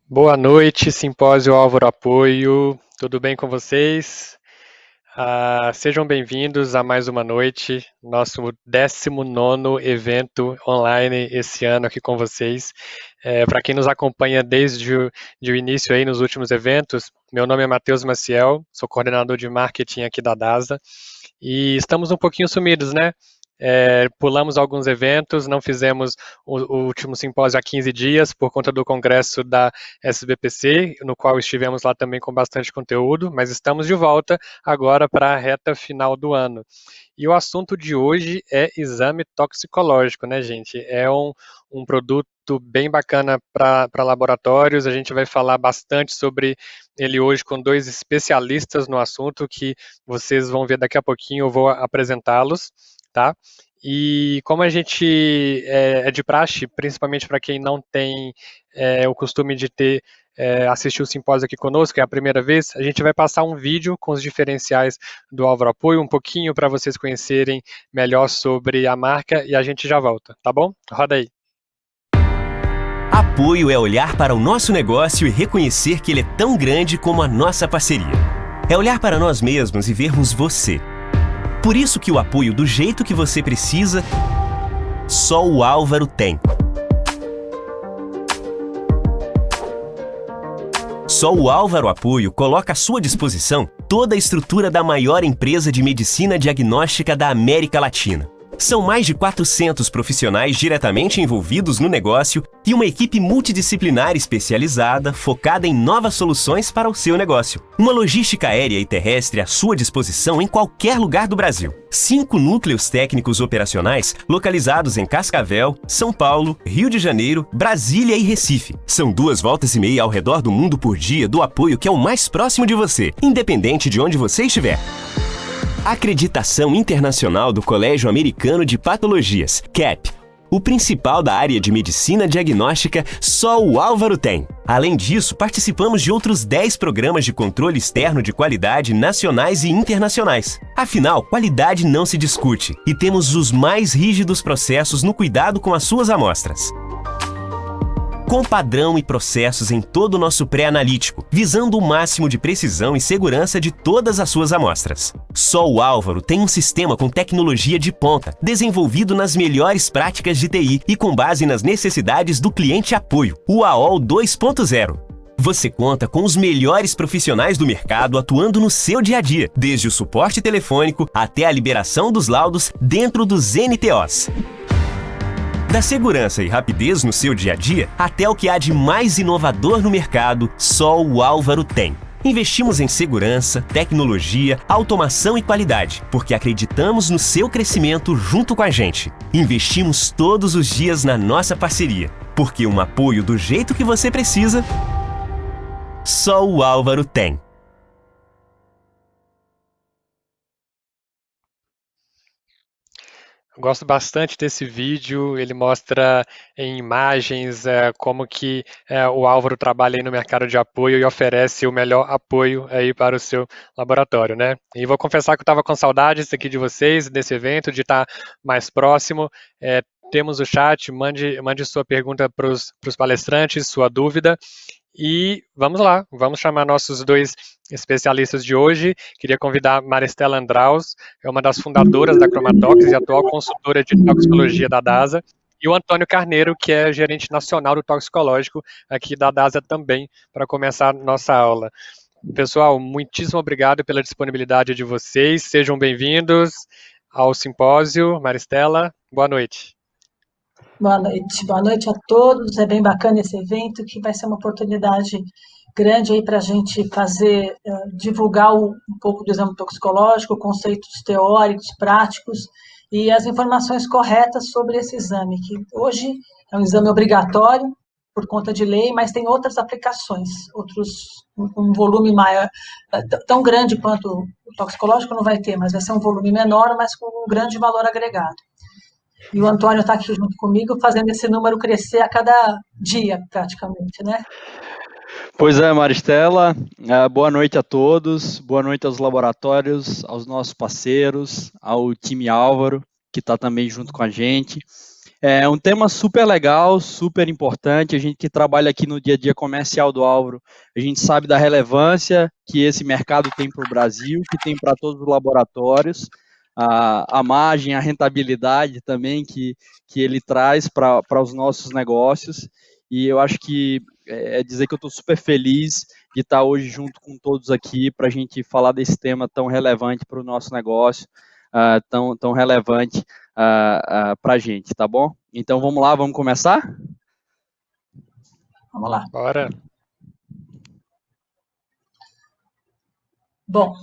Boa noite, Simpósio Álvaro Apoio. Tudo bem com vocês? Sejam bem-vindos a mais uma noite, nosso 19º evento online esse ano aqui com vocês. Para quem nos acompanha desde o início aí nos últimos eventos, meu nome é Matheus Maciel, sou coordenador de marketing aqui da DASA e estamos um pouquinho sumidos, né? Pulamos alguns eventos, não fizemos o último simpósio há 15 dias por conta do congresso da SBPC, no qual estivemos lá também com bastante conteúdo, mas estamos de volta agora para a reta final do ano. E o assunto de hoje é exame toxicológico, né, gente? É um produto bem bacana para laboratórios, a gente vai falar bastante sobre ele hoje com dois especialistas no assunto que vocês vão ver daqui a pouquinho, eu vou apresentá-los, tá? E como a gente é de praxe, principalmente para quem não tem o costume de assistir o simpósio aqui conosco, é a primeira vez, a gente vai passar um vídeo com os diferenciais do Álvaro Apoio, um pouquinho para vocês conhecerem melhor sobre a marca e a gente já volta, tá bom? Roda aí. Apoio é olhar para o nosso negócio e reconhecer que ele é tão grande como a nossa parceria. É olhar para nós mesmos e vermos você. Por isso que o apoio do jeito que você precisa, só o Álvaro tem. Só o Álvaro Apoio coloca à sua disposição toda a estrutura da maior empresa de medicina diagnóstica da América Latina. São mais de 400 profissionais diretamente envolvidos no negócio e uma equipe multidisciplinar especializada focada em novas soluções para o seu negócio. Uma logística aérea e terrestre à sua disposição em qualquer lugar do Brasil. 5 núcleos técnicos operacionais localizados em Cascavel, São Paulo, Rio de Janeiro, Brasília e Recife. São 2 voltas e meia ao redor do mundo por dia do apoio que é o mais próximo de você, independente de onde você estiver. Acreditação internacional do Colégio Americano de Patologias, CAP. O principal da área de medicina diagnóstica, só o Álvaro tem. Além disso, participamos de outros 10 programas de controle externo de qualidade nacionais e internacionais. Afinal, qualidade não se discute e temos os mais rígidos processos no cuidado com as suas amostras. Com padrão e processos em todo o nosso pré-analítico, visando o máximo de precisão e segurança de todas as suas amostras. Só o Álvaro tem um sistema com tecnologia de ponta, desenvolvido nas melhores práticas de TI e com base nas necessidades do cliente apoio, o AOL 2.0. Você conta com os melhores profissionais do mercado atuando no seu dia a dia, desde o suporte telefônico até a liberação dos laudos dentro dos NTOs. Da segurança e rapidez no seu dia a dia, até o que há de mais inovador no mercado, só o Álvaro tem. Investimos em segurança, tecnologia, automação e qualidade, porque acreditamos no seu crescimento junto com a gente. Investimos todos os dias na nossa parceria, porque um apoio do jeito que você precisa, só o Álvaro tem. Gosto bastante desse vídeo, ele mostra em imagens como que o Álvaro trabalha aí no mercado de apoio e oferece o melhor apoio aí para o seu laboratório, né? E vou confessar que eu estava com saudades aqui de vocês, desse evento, de estar mais próximo. Temos o chat, mande sua pergunta para os palestrantes, sua dúvida. E vamos lá, vamos chamar nossos dois especialistas de hoje. Queria convidar a Maristela Andraus, é uma das fundadoras da Chromatox e atual consultora de toxicologia da DASA, e o Antônio Carneiro, que é gerente nacional do toxicológico aqui da DASA também, para começar nossa aula. Pessoal, muitíssimo obrigado pela disponibilidade de vocês, sejam bem-vindos ao simpósio. Maristela, boa noite. Boa noite a todos. É bem bacana esse evento, que vai ser uma oportunidade grande aí para a gente fazer, divulgar um pouco do exame toxicológico, conceitos teóricos, práticos e as informações corretas sobre esse exame, que hoje é um exame obrigatório por conta de lei, mas tem outras aplicações, um volume maior, tão grande quanto o toxicológico não vai ter, mas vai ser um volume menor, mas com um grande valor agregado. E o Antônio está aqui junto comigo, fazendo esse número crescer a cada dia, praticamente, né? Pois é, Maristela. Boa noite a todos, boa noite aos laboratórios, aos nossos parceiros, ao time Álvaro, que está também junto com a gente. É um tema super legal, super importante. A gente que trabalha aqui no dia a dia comercial do Álvaro, a gente sabe da relevância que esse mercado tem para o Brasil, que tem para todos os laboratórios, a margem, a rentabilidade também que ele traz para os nossos negócios. E eu acho que é dizer que eu estou super feliz de estar hoje junto com todos aqui para a gente falar desse tema tão relevante para o nosso negócio, tão relevante para a gente, tá bom? Então vamos lá, vamos começar? Vamos lá. Bora. Bom,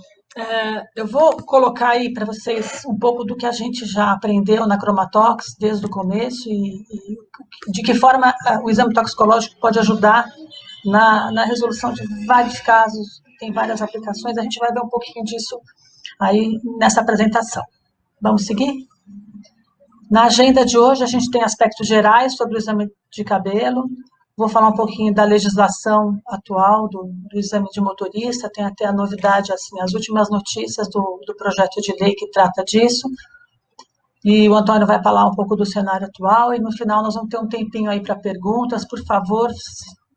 eu vou colocar aí para vocês um pouco do que a gente já aprendeu na Chromatox desde o começo e de que forma o exame toxicológico pode ajudar na resolução de vários casos, tem várias aplicações, a gente vai ver um pouquinho disso aí nessa apresentação. Vamos seguir? Na agenda de hoje, a gente tem aspectos gerais sobre o exame de cabelo. Vou falar um pouquinho da legislação atual do exame de motorista, tem até a novidade, assim, as últimas notícias do projeto de lei que trata disso. E o Antônio vai falar um pouco do cenário atual e no final nós vamos ter um tempinho aí para perguntas. Por favor,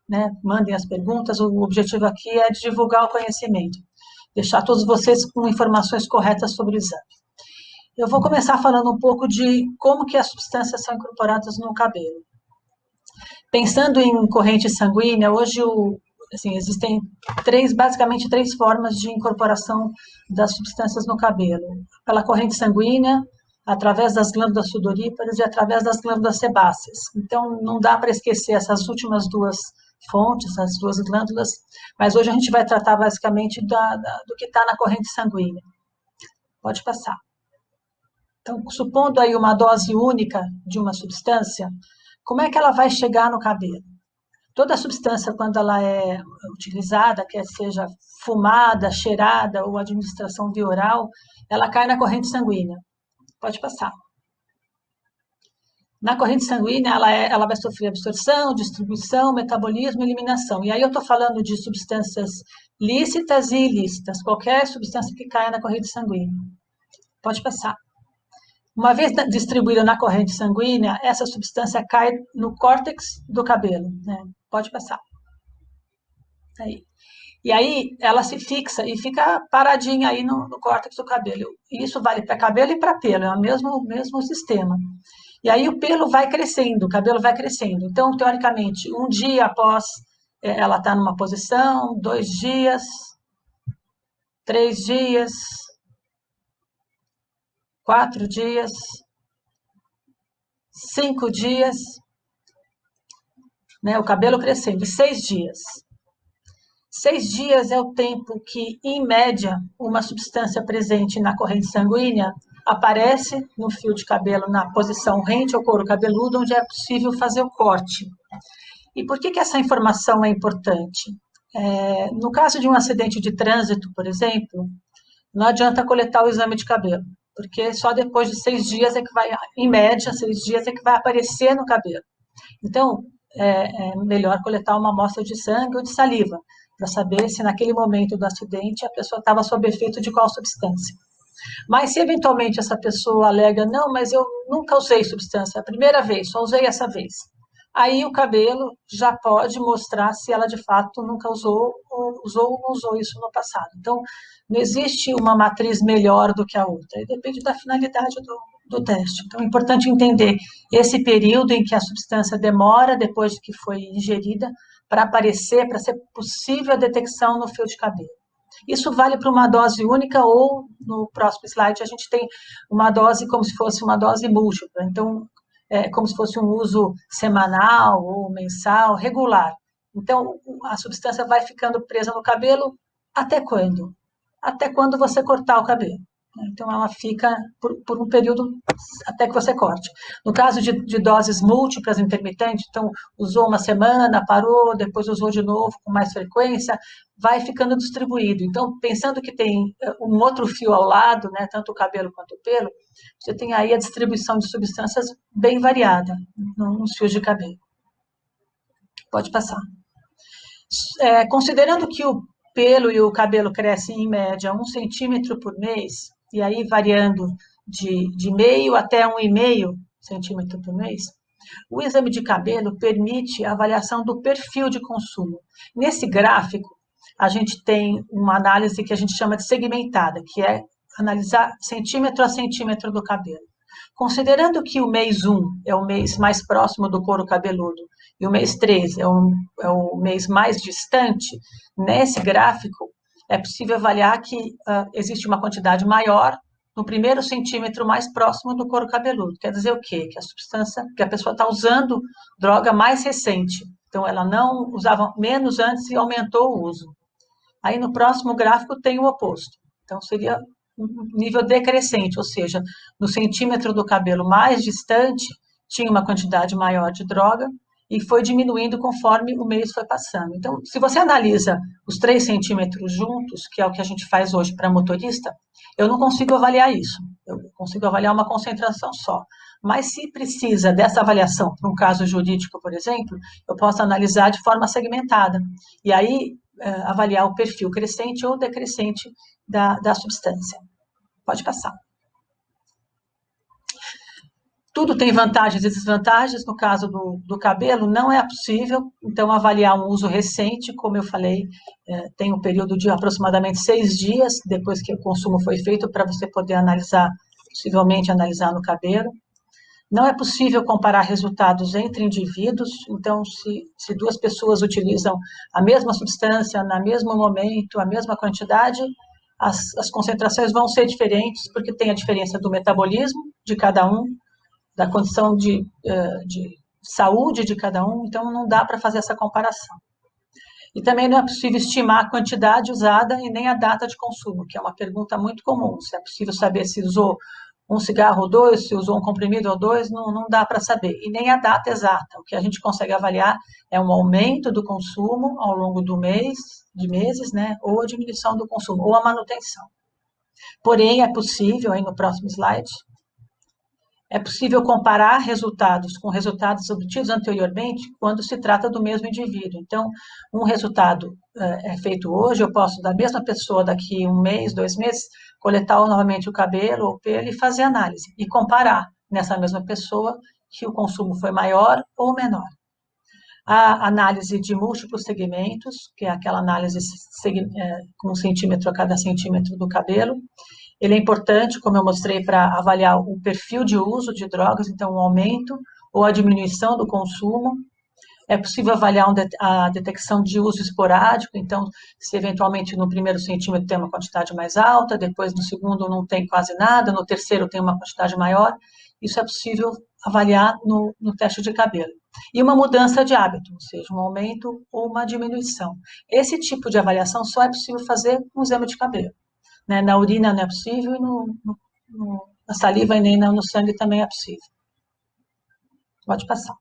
né, mandem as perguntas. O objetivo aqui é de divulgar o conhecimento, deixar todos vocês com informações corretas sobre o exame. Eu vou começar falando um pouco de como que as substâncias são incorporadas no cabelo. Pensando em corrente sanguínea, hoje assim, existem basicamente três formas de incorporação das substâncias no cabelo. Pela corrente sanguínea, através das glândulas sudoríparas e através das glândulas sebáceas. Então, não dá para esquecer essas últimas duas fontes, as duas glândulas, mas hoje a gente vai tratar basicamente do que está na corrente sanguínea. Pode passar. Então, supondo aí uma dose única de uma substância, como é que ela vai chegar no cabelo? Toda substância, quando ela é utilizada, quer seja fumada, cheirada ou administração via oral, ela cai na corrente sanguínea. Pode passar. Na corrente sanguínea, ela vai sofrer absorção, distribuição, metabolismo e eliminação. E aí eu estou falando de substâncias lícitas e ilícitas, qualquer substância que caia na corrente sanguínea. Pode passar. Uma vez distribuída na corrente sanguínea, essa substância cai no córtex do cabelo, né? Pode passar. Aí. E aí ela se fixa e fica paradinha aí no córtex do cabelo. E isso vale para cabelo e para pelo, é o mesmo sistema. E aí o pelo vai crescendo, o cabelo vai crescendo. Então, teoricamente, um dia após ela estar numa posição, 2 dias, 3 dias, 4 dias, 5 dias, né, o cabelo crescendo, 6 dias. 6 dias é o tempo que, em média, uma substância presente na corrente sanguínea aparece no fio de cabelo na posição rente ao couro cabeludo, onde é possível fazer o corte. E por que essa informação é importante? No caso de um acidente de trânsito, por exemplo, não adianta coletar o exame de cabelo, porque só depois de 6 dias é que vai, em média, 6 dias é que vai aparecer no cabelo. Então, é melhor coletar uma amostra de sangue ou de saliva, para saber se naquele momento do acidente a pessoa estava sob efeito de qual substância. Mas se eventualmente essa pessoa alega, não, mas eu nunca usei substância, a primeira vez, só usei essa vez. Aí o cabelo já pode mostrar se ela de fato nunca usou ou não usou isso no passado. Então, não existe uma matriz melhor do que a outra, depende da finalidade do teste. Então, é importante entender esse período em que a substância demora depois de que foi ingerida para aparecer, para ser possível a detecção no fio de cabelo. Isso vale para uma dose única ou, no próximo slide, a gente tem uma dose como se fosse uma dose múltipla. Então, como se fosse um uso semanal ou mensal, regular. Então, a substância vai ficando presa no cabelo até quando? Até quando você cortar o cabelo. Então, ela fica por um período até que você corte. No caso de doses múltiplas intermitentes, então, usou uma semana, parou, depois usou de novo com mais frequência, vai ficando distribuído. Então, pensando que tem um outro fio ao lado, né, tanto o cabelo quanto o pelo, você tem aí a distribuição de substâncias bem variada nos fios de cabelo. Pode passar. Considerando que o pelo e o cabelo crescem em média 1 centímetro por mês, e aí variando de meio até 1,5, centímetro por mês, o exame de cabelo permite a avaliação do perfil de consumo. Nesse gráfico, a gente tem uma análise que a gente chama de segmentada, que é analisar centímetro a centímetro do cabelo. Considerando que o mês 1 é o mês mais próximo do couro cabeludo e o mês 3 é o mês mais distante, nesse gráfico é possível avaliar que existe uma quantidade maior no primeiro centímetro mais próximo do couro cabeludo. Quer dizer o quê? Que a substância, que a pessoa está usando droga mais recente. Então, ela não usava menos antes e aumentou o uso. Aí, no próximo gráfico, tem o oposto. Então, seria um nível decrescente, ou seja, no centímetro do cabelo mais distante, tinha uma quantidade maior de droga e foi diminuindo conforme o mês foi passando. Então, se você analisa os 3 centímetros juntos, que é o que a gente faz hoje para motorista, eu não consigo avaliar isso. Eu consigo avaliar uma concentração só. Mas se precisa dessa avaliação para um caso jurídico, por exemplo, eu posso analisar de forma segmentada. E aí, avaliar o perfil crescente ou decrescente da substância. Pode passar. Tudo tem vantagens e desvantagens. No caso do cabelo, não é possível, então, avaliar um uso recente, como eu falei, tem um período de aproximadamente 6 dias, depois que o consumo foi feito, para você poder analisar, possivelmente analisar no cabelo. Não é possível comparar resultados entre indivíduos, então, se 2 pessoas utilizam a mesma substância, no mesmo momento, a mesma quantidade, as concentrações vão ser diferentes, porque tem a diferença do metabolismo de cada um, da condição de saúde de cada um, então não dá para fazer essa comparação. E também não é possível estimar a quantidade usada e nem a data de consumo, que é uma pergunta muito comum. Se é possível saber se usou um cigarro ou 2, se usou um comprimido ou 2, não dá para saber. E nem a data exata. O que a gente consegue avaliar é um aumento do consumo ao longo do mês, de meses, né, ou a diminuição do consumo, ou a manutenção. Porém, é possível, aí no próximo slide, é possível comparar resultados com resultados obtidos anteriormente quando se trata do mesmo indivíduo. Então, um resultado é feito hoje, eu posso, da mesma pessoa, daqui 1 mês, 2 meses, coletar novamente o cabelo ou o pelo e fazer análise, e comparar nessa mesma pessoa que o consumo foi maior ou menor. A análise de múltiplos segmentos, que é aquela análise com 1 centímetro a cada centímetro do cabelo. Ele é importante, como eu mostrei, para avaliar o perfil de uso de drogas, então o aumento ou a diminuição do consumo. É possível avaliar a detecção de uso esporádico, então se eventualmente no primeiro centímetro tem uma quantidade mais alta, depois no segundo não tem quase nada, no terceiro tem uma quantidade maior. Isso é possível avaliar no teste de cabelo. E uma mudança de hábito, ou seja, um aumento ou uma diminuição. Esse tipo de avaliação só é possível fazer com o exame de cabelo. Né? Na urina não é possível e na saliva e nem no sangue também é possível. Pode passar.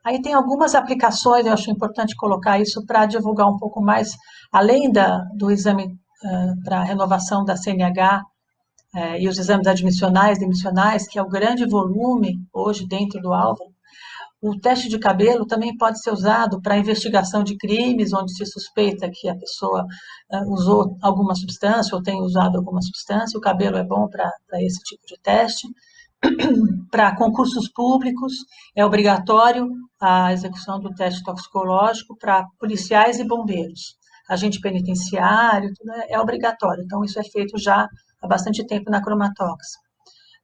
Aí tem algumas aplicações, eu acho importante colocar isso para divulgar um pouco mais, além do exame para renovação da CNH e os exames admissionais, demissionais, que é o grande volume hoje dentro do Álvaro. O teste de cabelo também pode ser usado para investigação de crimes, onde se suspeita que a pessoa usou alguma substância ou tem usado alguma substância. O cabelo é bom para esse tipo de teste. Para concursos públicos, é obrigatório a execução do teste toxicológico para policiais e bombeiros. Agente penitenciário, tudo é obrigatório. Então, isso é feito já há bastante tempo na Cromatox.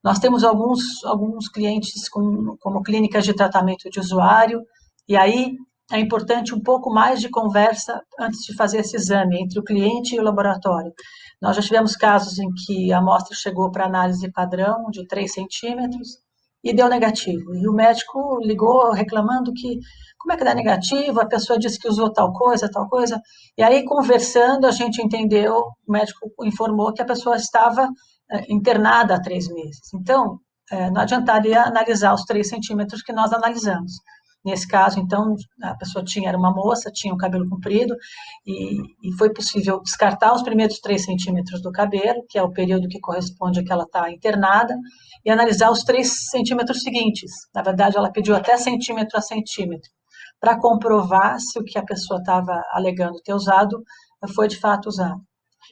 Nós temos alguns clientes como clínicas de tratamento de usuário, e aí é importante um pouco mais de conversa antes de fazer esse exame entre o cliente e o laboratório. Nós já tivemos casos em que a amostra chegou para análise padrão de 3 centímetros e deu negativo. E o médico ligou reclamando que, como é que dá negativo? A pessoa disse que usou tal coisa. E aí, conversando, a gente entendeu, o médico informou que a pessoa estava internada há 3 meses. Então, não adiantaria analisar os 3 centímetros que nós analisamos. Nesse caso, então, a pessoa era uma moça, tinha o cabelo comprido, e foi possível descartar os primeiros 3 centímetros do cabelo, que é o período que corresponde a que ela está internada, e analisar os 3 centímetros seguintes. Na verdade, ela pediu até centímetro a centímetro, para comprovar se o que a pessoa estava alegando ter usado foi de fato usado.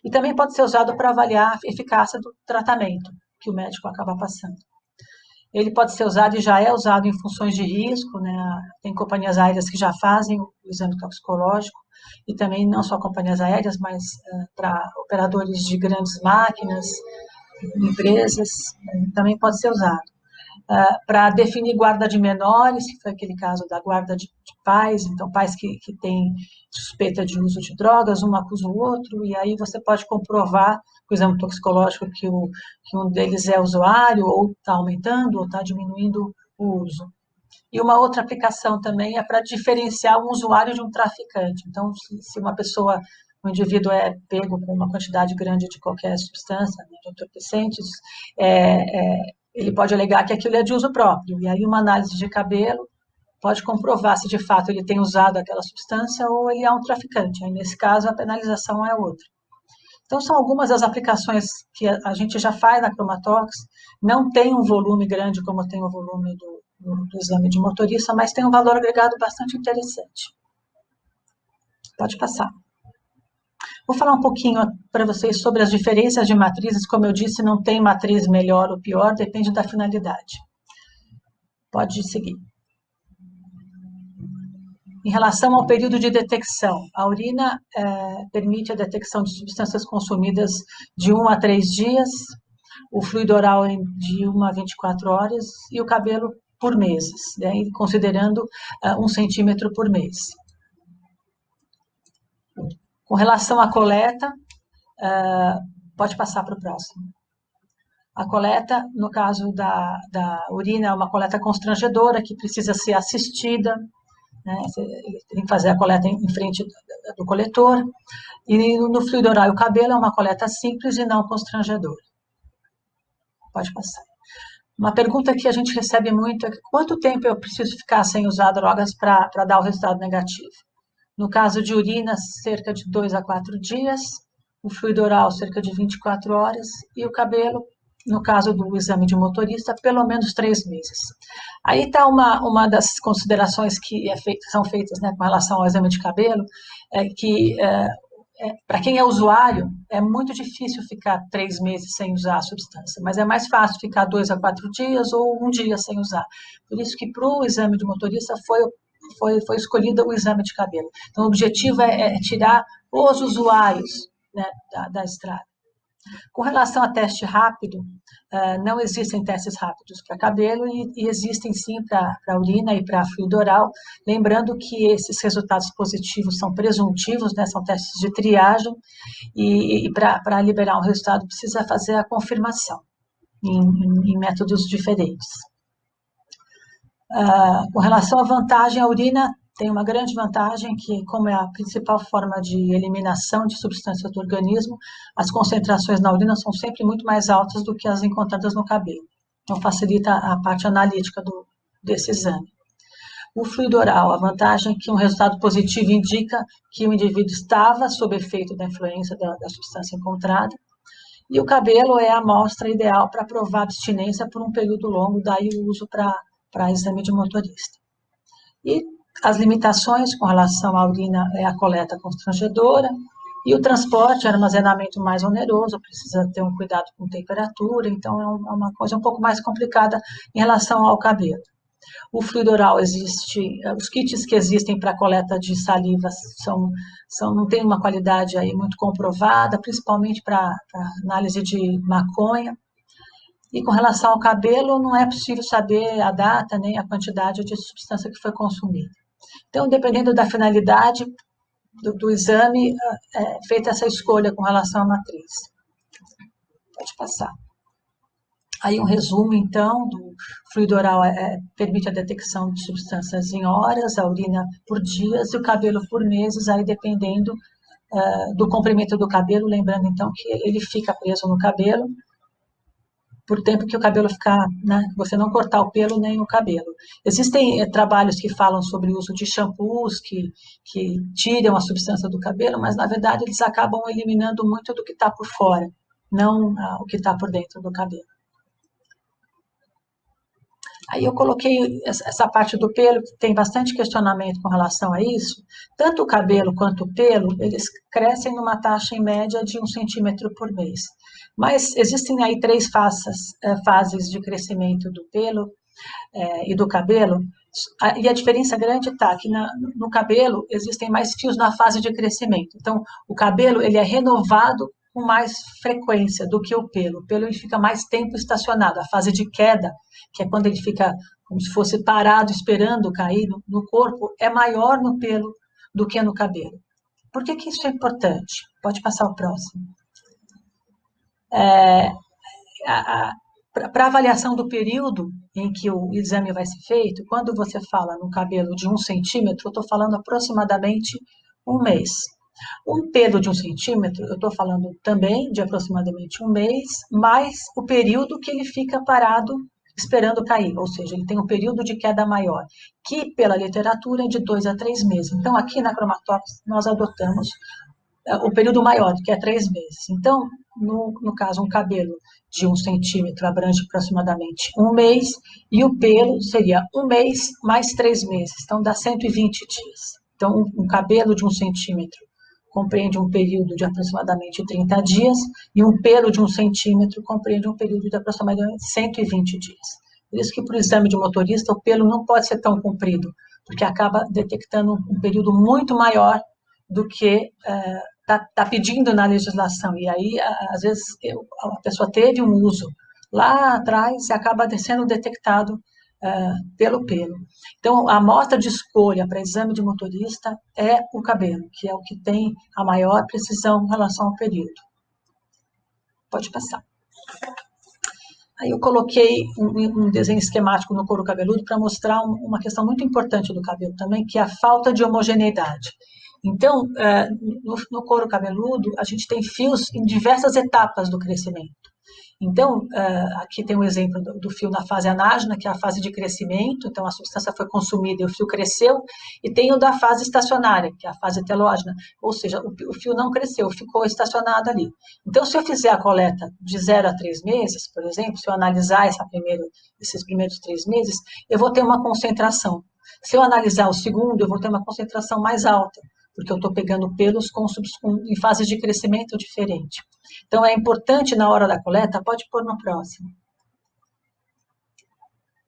E também pode ser usado para avaliar a eficácia do tratamento que o médico acaba passando. Ele pode ser usado e já é usado em funções de risco, né? Tem companhias aéreas que já fazem o exame toxicológico, e também não só companhias aéreas, mas para operadores de grandes máquinas, empresas, também pode ser usado. Para definir guarda de menores, que foi aquele caso da guarda de pais, então pais que têm suspeita de uso de drogas, um acusa o outro, e aí você pode comprovar com o exame toxicológico que um deles é usuário, ou está aumentando, ou está diminuindo o uso. E uma outra aplicação também é para diferenciar um usuário de um traficante. Então, se uma pessoa, um indivíduo é pego com uma quantidade grande de qualquer substância, de entorpecentes, ele pode alegar que aquilo é de uso próprio. E aí uma análise de cabelo pode comprovar se de fato ele tem usado aquela substância ou ele é um traficante. Aí, nesse caso, a penalização é outra. Então, são algumas das aplicações que a gente já faz na Chromatox. Não tem um volume grande como tem o volume do exame de motorista, mas tem um valor agregado bastante interessante. Pode passar. Vou falar um pouquinho para vocês sobre as diferenças de matrizes. Como eu disse, não tem matriz melhor ou pior, depende da finalidade. Pode seguir. Em relação ao período de detecção, a urina permite a detecção de substâncias consumidas de 1 a 3 dias, o fluido oral de 1 a 24 horas e o cabelo por meses, né, considerando 1 centímetro por mês. Com relação à coleta, pode passar para o próximo. A coleta, no caso da urina, é uma coleta constrangedora que precisa ser assistida, né? Tem que fazer a coleta em frente do coletor. E no fluido oral e o cabelo é uma coleta simples e não constrangedora. Pode passar. Uma pergunta que a gente recebe muito é quanto tempo eu preciso ficar sem usar drogas para dar o resultado negativo? No caso de urina, cerca de 2 a 4 dias, o fluido oral, cerca de 24 horas, e o cabelo, no caso do exame de motorista, pelo menos 3 meses. Aí está uma das considerações que são feitas, né, com relação ao exame de cabelo, para quem é usuário, é muito difícil ficar 3 meses sem usar a substância, mas é mais fácil ficar 2 a 4 dias ou 1 dia sem usar. Por isso que para o exame de motorista foi escolhido o exame de cabelo. Então, o objetivo é tirar os usuários, né, da estrada. Com relação a teste rápido, não existem testes rápidos para cabelo e existem sim para urina e para fluido oral, lembrando que esses resultados positivos são presuntivos, né, são testes de triagem, e para liberar um resultado precisa fazer a confirmação em métodos diferentes. Com relação à vantagem, a urina tem uma grande vantagem que, como é a principal forma de eliminação de substâncias do organismo, as concentrações na urina são sempre muito mais altas do que as encontradas no cabelo. Então, facilita a parte analítica desse exame. O fluido oral, a vantagem é que um resultado positivo indica que o indivíduo estava sob efeito da influência da substância encontrada. E o cabelo é a amostra ideal para provar abstinência por um período longo, daí o uso para exame de motorista. E as limitações com relação à urina é a coleta constrangedora e o transporte, armazenamento mais oneroso, precisa ter um cuidado com temperatura, então é uma coisa um pouco mais complicada em relação ao cabelo. O fluido oral existe, os kits que existem para coleta de saliva não tem uma qualidade aí muito comprovada, principalmente para análise de maconha. E com relação ao cabelo, não é possível saber a data nem a quantidade de substância que foi consumida. Então, dependendo da finalidade do exame, é feita essa escolha com relação à matriz. Pode passar. Aí um resumo, então, do fluido oral permite a detecção de substâncias em horas, a urina por dias e o cabelo por meses, aí dependendo do comprimento do cabelo, lembrando, então, que ele fica preso no cabelo, por tempo que o cabelo ficar, né, você não cortar o pelo nem o cabelo. Existem trabalhos que falam sobre o uso de shampoos que tiram a substância do cabelo, mas na verdade eles acabam eliminando muito do que está por fora, não o que está por dentro do cabelo. Aí eu coloquei essa parte do pelo, que tem bastante questionamento com relação a isso. Tanto o cabelo quanto o pelo, eles crescem numa taxa em média de 1 centímetro por mês. Mas existem aí três fases de crescimento do pelo e do cabelo, e a diferença grande está que no cabelo existem mais fios na fase de crescimento. Então, o cabelo ele é renovado com mais frequência do que o pelo. O pelo ele fica mais tempo estacionado. A fase de queda, que é quando ele fica como se fosse parado, esperando cair no corpo, é maior no pelo do que no cabelo. Por que isso é importante? Pode passar o próximo. Para avaliação do período em que o exame vai ser feito, quando você fala no cabelo de 1 centímetro, eu estou falando aproximadamente 1 mês. Um pelo de 1 centímetro, eu estou falando também de aproximadamente 1 mês, mais o período que ele fica parado esperando cair, ou seja, ele tem um período de queda maior, que pela literatura é de 2 a 3 meses. Então, aqui na Chromatox, nós adotamos o período maior, que é 3 meses. Então, no caso, um cabelo de 1 centímetro abrange aproximadamente 1 mês, e o pelo seria 1 mês mais 3 meses, então dá 120 dias. Então, um cabelo de 1 centímetro compreende um período de aproximadamente 30 dias, e um pelo de 1 centímetro compreende um período de aproximadamente 120 dias. Por isso que, para o exame de motorista, o pelo não pode ser tão comprido, porque acaba detectando um período muito maior do que está pedindo na legislação. E aí, às vezes, a pessoa teve um uso lá atrás e acaba sendo detectado pelo pelo. Então, a amostra de escolha para exame de motorista é o cabelo, que é o que tem a maior precisão em relação ao período. Pode passar. Aí eu coloquei um desenho esquemático no couro cabeludo para mostrar uma questão muito importante do cabelo também, que é a falta de homogeneidade. Então, no couro cabeludo, a gente tem fios em diversas etapas do crescimento. Então, aqui tem um exemplo do fio na fase anágena, que é a fase de crescimento, então a substância foi consumida e o fio cresceu, e tem o da fase estacionária, que é a fase telógena, ou seja, o fio não cresceu, ficou estacionado ali. Então, se eu fizer a coleta de 0 a 3 meses, por exemplo, se eu analisar esses primeiros 3 meses, eu vou ter uma concentração. Se eu analisar o segundo, eu vou ter uma concentração mais alta, porque eu estou pegando pelos em fases de crescimento diferente. Então, é importante, na hora da coleta, pode pôr no próximo,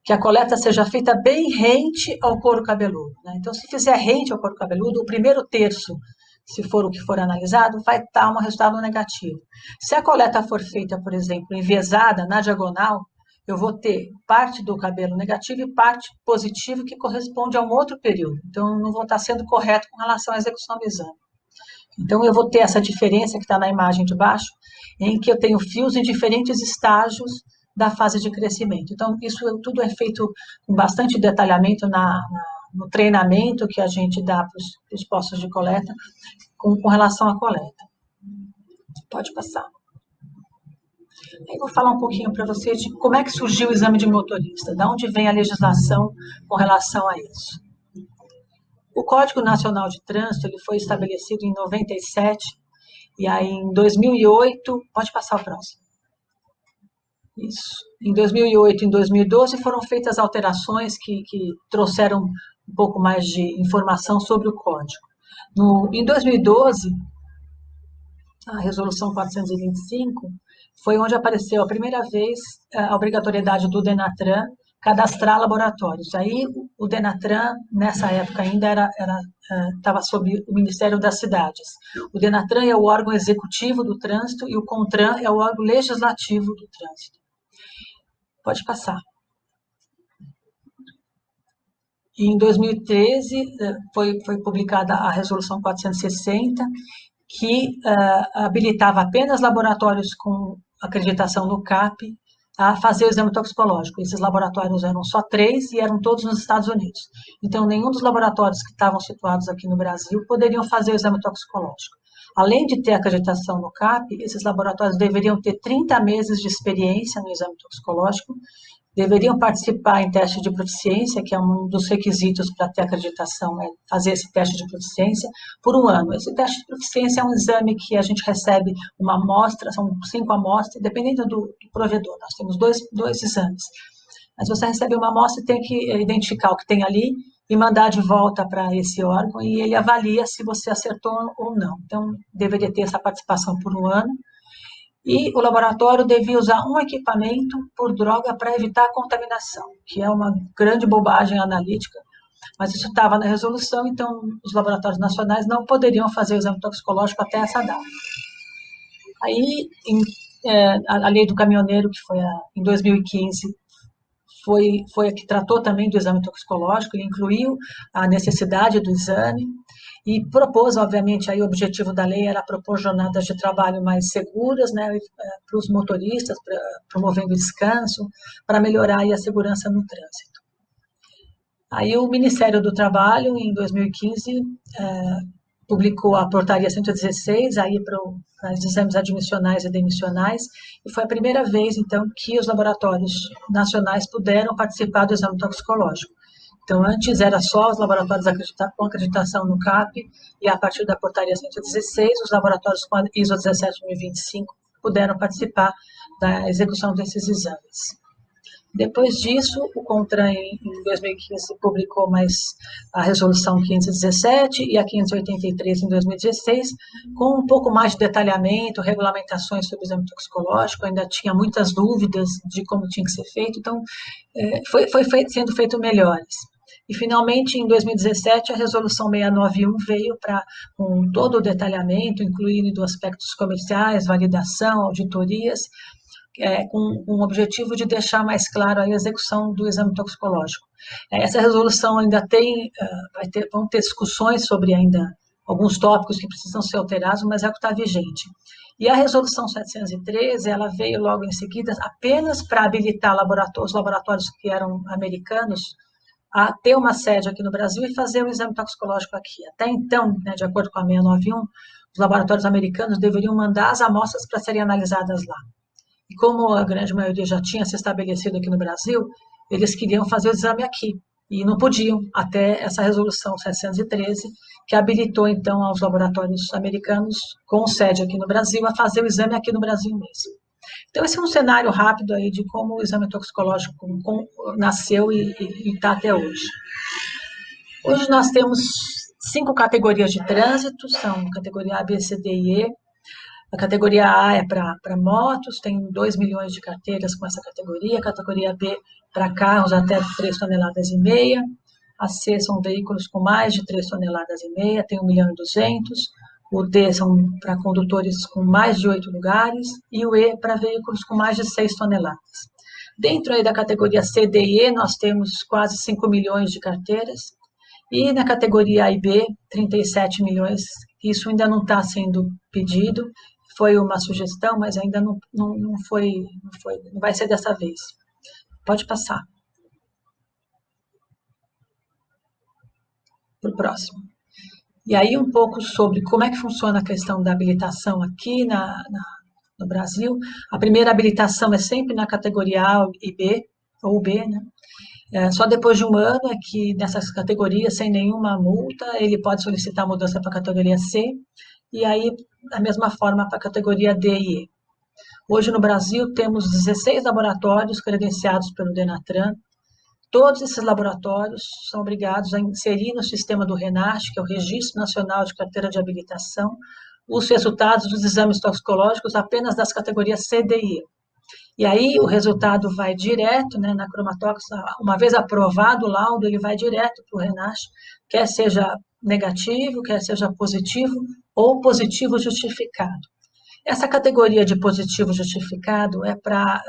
que a coleta seja feita bem rente ao couro cabeludo. Né? Então, se fizer rente ao couro cabeludo, o primeiro terço, se for o que for analisado, vai dar um resultado negativo. Se a coleta for feita, por exemplo, enviesada, na diagonal, eu vou ter parte do cabelo negativo e parte positiva que corresponde a um outro período. Então, eu não vou estar sendo correto com relação à execução do exame. Então, eu vou ter essa diferença que está na imagem de baixo, em que eu tenho fios em diferentes estágios da fase de crescimento. Então, isso tudo é feito com bastante detalhamento no treinamento que a gente dá para os postos de coleta com relação à coleta. Pode passar. Eu vou falar um pouquinho para vocês de como é que surgiu o exame de motorista, de onde vem a legislação com relação a isso. O Código Nacional de Trânsito ele foi estabelecido em 97, e aí em 2008, pode passar o próximo. Isso. Em 2008 e em 2012 foram feitas alterações que trouxeram um pouco mais de informação sobre o código. Em 2012, a Resolução 425 foi onde apareceu a primeira vez a obrigatoriedade do Denatran cadastrar laboratórios. Aí o Denatran, nessa época ainda, estava sob o Ministério das Cidades. O Denatran é o órgão executivo do trânsito e o CONTRAN é o órgão legislativo do trânsito. Pode passar. Em 2013, foi publicada a Resolução 460, que habilitava apenas laboratórios com acreditação no CAP a fazer o exame toxicológico. Esses laboratórios eram só 3 e eram todos nos Estados Unidos. Então, nenhum dos laboratórios que estavam situados aqui no Brasil poderiam fazer o exame toxicológico. Além de ter acreditação no CAP, esses laboratórios deveriam ter 30 meses de experiência no exame toxicológico, deveriam participar em teste de proficiência, que é um dos requisitos para ter acreditação, é fazer esse teste de proficiência por 1 ano. Esse teste de proficiência é um exame que a gente recebe uma amostra, são 5 amostras, dependendo do provedor. Nós temos dois exames. Mas você recebe uma amostra e tem que identificar o que tem ali e mandar de volta para esse órgão, e ele avalia se você acertou ou não. Então, deveria ter essa participação por 1 ano. E o laboratório devia usar um equipamento por droga para evitar a contaminação, que é uma grande bobagem analítica, mas isso estava na resolução, então os laboratórios nacionais não poderiam fazer o exame toxicológico até essa data. Aí, a lei do caminhoneiro, que foi em 2015, foi a que tratou também do exame toxicológico, ele incluiu a necessidade do exame e propôs, obviamente, aí o objetivo da lei era propor jornadas de trabalho mais seguras, né, para os motoristas, promovendo descanso, para melhorar aí a segurança no trânsito. Aí o Ministério do Trabalho, em 2015, publicou a portaria 116 aí para os exames admissionais e demissionais, e foi a primeira vez, então, que os laboratórios nacionais puderam participar do exame toxicológico. Então, antes era só os laboratórios com acreditação no CAP, e a partir da portaria 116, os laboratórios com a ISO 17025 puderam participar da execução desses exames. Depois disso, o CONTRAN, em 2015, publicou mais a resolução 517 e a 583 em 2016, com um pouco mais de detalhamento, regulamentações sobre o exame toxicológico, ainda tinha muitas dúvidas de como tinha que ser feito, então foi sendo feito melhores. E, finalmente, em 2017, a resolução 691 veio com todo o detalhamento, incluindo aspectos comerciais, validação, auditorias, com o objetivo de deixar mais claro a execução do exame toxicológico. Essa resolução ainda vão ter discussões sobre ainda alguns tópicos que precisam ser alterados, mas é o que está vigente. E a resolução 713, ela veio logo em seguida apenas para habilitar os laboratórios que eram americanos a ter uma sede aqui no Brasil e fazer o exame toxicológico aqui. Até então, né, de acordo com a 691, os laboratórios americanos deveriam mandar as amostras para serem analisadas lá. E como a grande maioria já tinha se estabelecido aqui no Brasil, eles queriam fazer o exame aqui. E não podiam, até essa resolução 713, que habilitou, então, aos laboratórios americanos, com sede aqui no Brasil, a fazer o exame aqui no Brasil mesmo. Então, esse é um cenário rápido aí de como o exame toxicológico nasceu e está até hoje. Hoje nós temos 5 categorias de trânsito, são categoria A, B, C, D e E. A categoria A é para motos, tem 2 milhões de carteiras com essa categoria. A categoria B para carros até 3,5 toneladas. A C são veículos com mais de 3,5 toneladas, tem 1,2 milhão. O D são para condutores com mais de 8 lugares. E o E para veículos com mais de 6 toneladas. Dentro aí da categoria C, D e E, nós temos quase 5 milhões de carteiras. E na categoria A e B, 37 milhões. Isso ainda não está sendo pedido. Foi uma sugestão, mas ainda não vai ser dessa vez. Pode passar. Para o próximo. E aí um pouco sobre como é que funciona a questão da habilitação aqui no Brasil. A primeira habilitação é sempre na categoria A e B, ou B, né? Só depois de um ano é que nessas categorias, sem nenhuma multa, ele pode solicitar mudança para a categoria C, e aí, da mesma forma, para a categoria D e E. Hoje, no Brasil, temos 16 laboratórios credenciados pelo Denatran. Todos esses laboratórios são obrigados a inserir no sistema do RENASH, que é o Registro Nacional de Carteira de Habilitação, os resultados dos exames toxicológicos apenas das categorias C, D e E. E aí o resultado vai direto, né, na Chromatox, uma vez aprovado o laudo, ele vai direto para o RENASH, quer seja negativo, quer seja positivo ou positivo justificado. Essa categoria de positivo justificado é para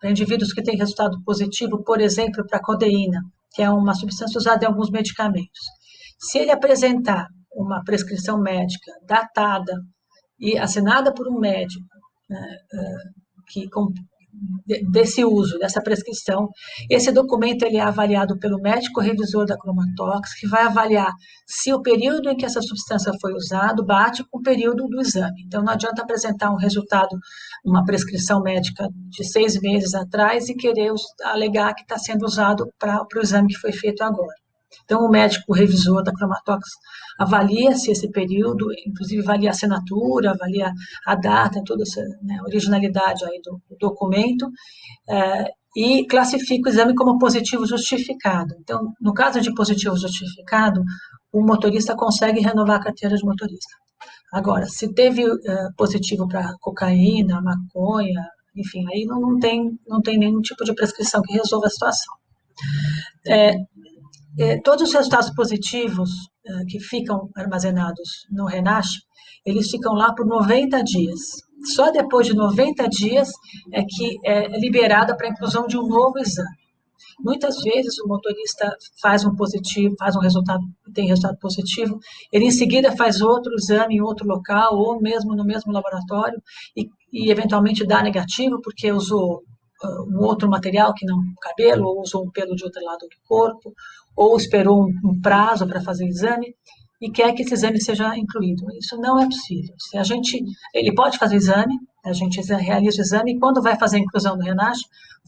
indivíduos que têm resultado positivo, por exemplo, para codeína, que é uma substância usada em alguns medicamentos. Se ele apresentar uma prescrição médica datada e assinada por um médico, né, desse uso, dessa prescrição, esse documento ele é avaliado pelo médico revisor da Chromatox, que vai avaliar se o período em que essa substância foi usada bate com o período do exame. Então, não adianta apresentar um resultado, uma prescrição médica de 6 meses atrás e querer alegar que está sendo usado para o exame que foi feito agora. Então, o médico revisor da Chromatox avalia se esse período, inclusive avalia a assinatura, avalia a data, toda essa, né, originalidade aí do documento, e classifica o exame como positivo justificado. Então, no caso de positivo justificado, o motorista consegue renovar a carteira de motorista. Agora, se teve positivo para cocaína, maconha, enfim, aí não tem nenhum tipo de prescrição que resolva a situação. Todos os resultados positivos que ficam armazenados no RENASH, eles ficam lá por 90 dias. Só depois de 90 dias é que é liberada para a inclusão de um novo exame. Muitas vezes o motorista faz um positivo, faz um resultado, tem resultado positivo, ele em seguida faz outro exame em outro local ou mesmo no mesmo laboratório e eventualmente dá negativo porque usou um outro material que não cabelo, ou usou um pelo de outro lado do corpo, ou esperou um prazo para fazer o exame e quer que esse exame seja incluído. Isso não é possível. Se a gente, ele pode fazer o exame, a gente realiza o exame e quando vai fazer a inclusão do RENASH,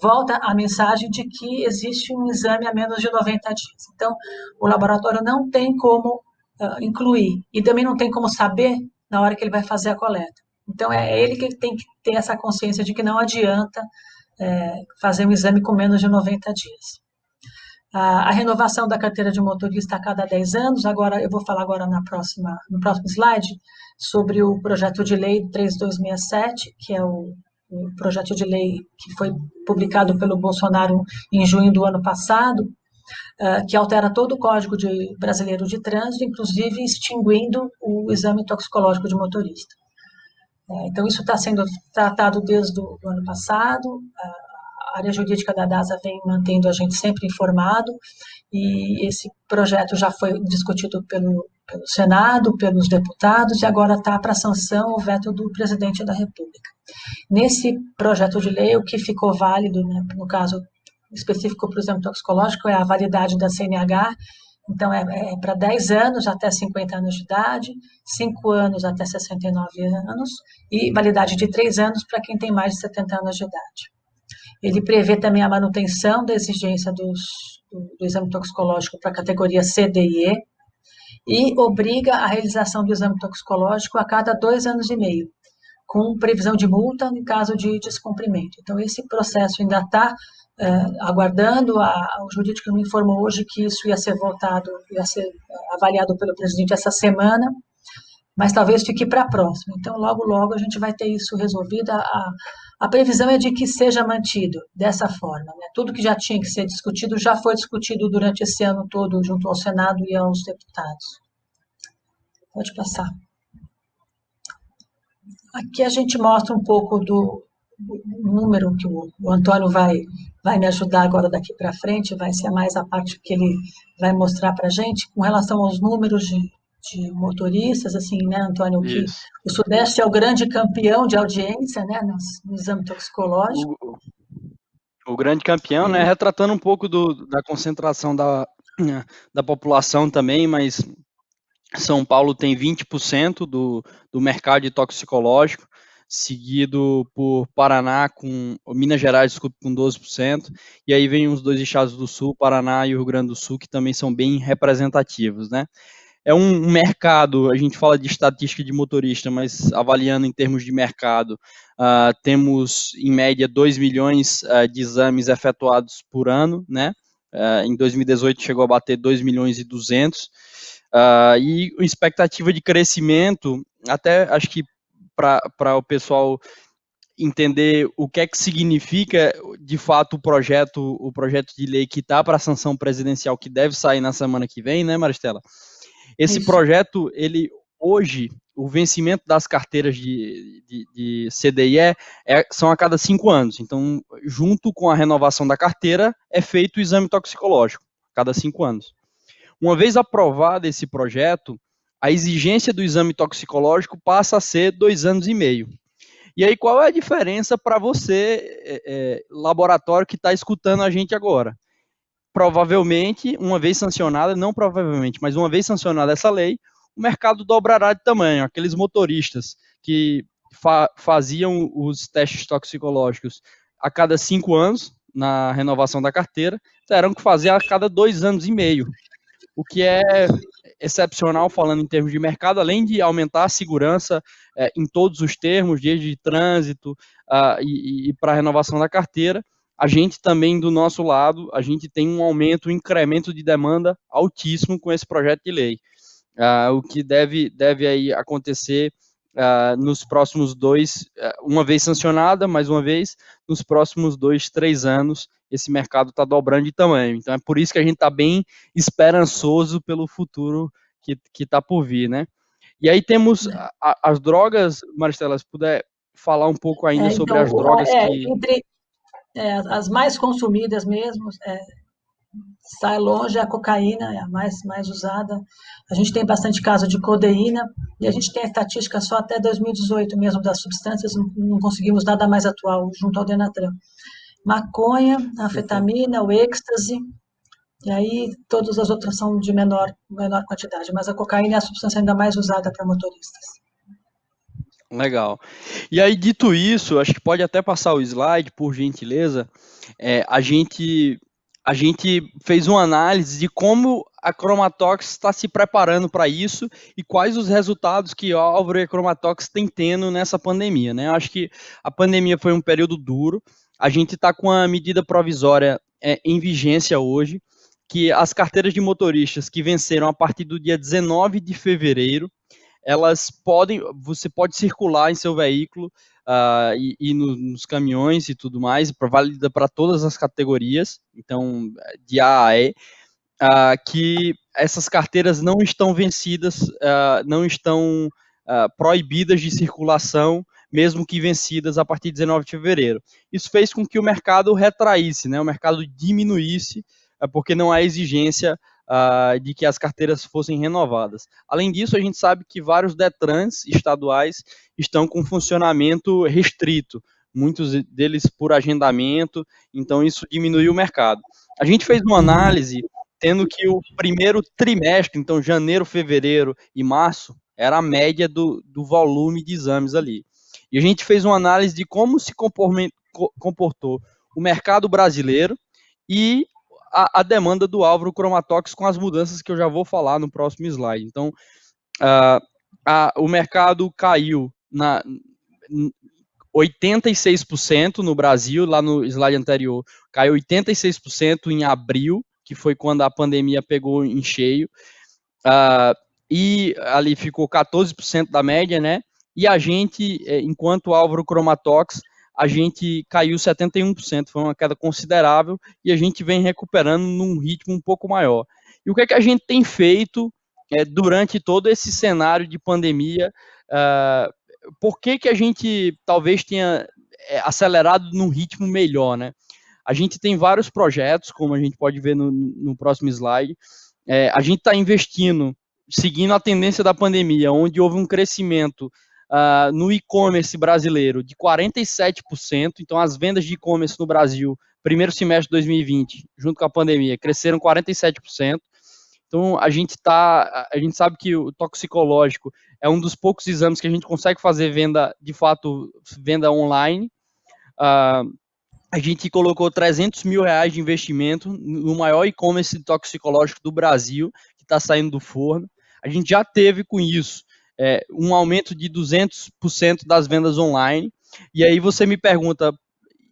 volta a mensagem de que existe um exame a menos de 90 dias. Então, o laboratório não tem como incluir e também não tem como saber na hora que ele vai fazer a coleta. Então, é ele que tem que ter essa consciência de que não adianta fazer um exame com menos de 90 dias. A renovação da carteira de motorista a cada 10 anos, agora eu vou falar agora no próximo slide, sobre o projeto de lei 3267, que é o projeto de lei que foi publicado pelo Bolsonaro em junho do ano passado, que altera todo o Código Brasileiro de Trânsito, inclusive extinguindo o exame toxicológico de motorista. Então, isso está sendo tratado desde o ano passado, a área jurídica da DASA vem mantendo a gente sempre informado, e esse projeto já foi discutido pelo Senado, pelos deputados, e agora está para sanção o veto do presidente da República. Nesse projeto de lei, o que ficou válido, né, no caso específico para o exame toxicológico, é a validade da CNH, então é para 10 anos até 50 anos de idade, 5 anos até 69 anos, e validade de 3 anos para quem tem mais de 70 anos de idade. Ele prevê também a manutenção da exigência do exame toxicológico para a categoria C, D e E, e obriga a realização do exame toxicológico a cada 2 anos e meio, com previsão de multa em caso de descumprimento. Então, esse processo ainda está aguardando, o jurídico me informou hoje que isso ia ser votado, ia ser avaliado pelo presidente essa semana, mas talvez fique para a próxima. Então, logo, logo a gente vai ter isso resolvido. A previsão é de que seja mantido dessa forma, né? Tudo que já tinha que ser discutido já foi discutido durante esse ano todo junto ao Senado e aos deputados. Pode passar. Aqui a gente mostra um pouco do número que o Antônio vai me ajudar agora daqui para frente, vai ser mais a parte que ele vai mostrar para a gente, com relação aos números de motoristas, assim, né, Antônio, que o Sudeste é o grande campeão de audiência, né, no exame toxicológico. O grande campeão, né, retratando um pouco da concentração da população também, mas São Paulo tem 20% do mercado de toxicológico, seguido por Paraná Minas Gerais, desculpe, com 12%, e aí vem os dois estados do Sul, Paraná e o Rio Grande do Sul, que também são bem representativos, né? É um mercado, a gente fala de estatística de motorista, mas avaliando em termos de mercado, temos em média 2 milhões de exames efetuados por ano, né? Em 2018 chegou a bater 2 milhões e 200, e expectativa de crescimento, até acho que para o pessoal entender o que é que significa de fato o projeto de lei que está para a sanção presidencial, que deve sair na semana que vem, né, Maristela? Esse projeto, ele hoje, o vencimento das carteiras de CDE são a cada 5 anos. Então, junto com a renovação da carteira, é feito o exame toxicológico, a cada 5 anos. Uma vez aprovado esse projeto, a exigência do exame toxicológico passa a ser 2 anos e meio. E aí, qual é a diferença para você, laboratório que está escutando a gente agora? Provavelmente, uma vez sancionada, não provavelmente, mas uma vez sancionada essa lei, o mercado dobrará de tamanho. Aqueles motoristas que faziam os testes toxicológicos a cada 5 anos, na renovação da carteira, terão que fazer a cada 2 anos e meio. O que é excepcional, falando em termos de mercado, além de aumentar a segurança em todos os termos, desde trânsito e para a renovação da carteira, a gente também, do nosso lado, a gente tem um aumento, um incremento de demanda altíssimo com esse projeto de lei. o que deve aí acontecer nos próximos uma vez sancionada, mais uma vez, nos próximos 2, 3 anos, esse mercado está dobrando de tamanho. Então, é por isso que a gente está bem esperançoso pelo futuro que está por vir, né? E aí temos as drogas, Maristela, se puder falar um pouco ainda sobre as drogas que... Entre as mais consumidas mesmo, sai longe a cocaína, é a mais usada. A gente tem bastante caso de codeína, e a gente tem a estatística só até 2018 mesmo das substâncias, não conseguimos nada mais atual junto ao Denatran. Maconha, anfetamina, o êxtase, e aí todas as outras são de menor quantidade, mas a cocaína é a substância ainda mais usada para motoristas. Legal. E aí, dito isso, acho que pode até passar o slide, por gentileza. A gente fez uma análise de como a Chromatox está se preparando para isso e quais os resultados que a Álvaro e a Chromatox têm tendo nessa pandemia, né? Acho que a pandemia foi um período duro. A gente está com a medida provisória em vigência hoje, que as carteiras de motoristas que venceram a partir do dia 19 de fevereiro, você pode circular em seu veículo e nos caminhões e tudo mais, válida para todas as categorias, então de A a E, que essas carteiras não estão vencidas, não estão proibidas de circulação, mesmo que vencidas a partir de 19 de fevereiro. Isso fez com que o mercado retraísse, né, o mercado diminuísse, porque não há exigência de que as carteiras fossem renovadas. Além disso, a gente sabe que vários Detrans estaduais estão com funcionamento restrito, muitos deles por agendamento, então isso diminuiu o mercado. A gente fez uma análise tendo que o primeiro trimestre, então janeiro, fevereiro e março, era a média do volume de exames ali. E a gente fez uma análise de como se comportou o mercado brasileiro e a demanda do Álvaro Chromatox com as mudanças que eu já vou falar no próximo slide. Então, o mercado caiu 86% no Brasil, lá no slide anterior, caiu 86% em abril, que foi quando a pandemia pegou em cheio, e ali ficou 14% da média, né? E a gente, enquanto Álvaro Chromatox, a gente caiu 71%, foi uma queda considerável, e a gente vem recuperando num ritmo um pouco maior. E o que é que a gente tem feito durante todo esse cenário de pandemia? Por que a gente talvez tenha acelerado num ritmo melhor, né? A gente tem vários projetos, como a gente pode ver no próximo slide. A gente está investindo, seguindo a tendência da pandemia, onde houve um crescimento no e-commerce brasileiro de 47%, então as vendas de e-commerce no Brasil, primeiro semestre de 2020, junto com a pandemia, cresceram 47%. Então a gente sabe que o toxicológico é um dos poucos exames que a gente consegue fazer venda, de fato, venda online. A gente colocou R$300 mil de investimento no maior e-commerce toxicológico do Brasil, que está saindo do forno. A gente já teve com isso um aumento de 200% das vendas online. E aí você me pergunta,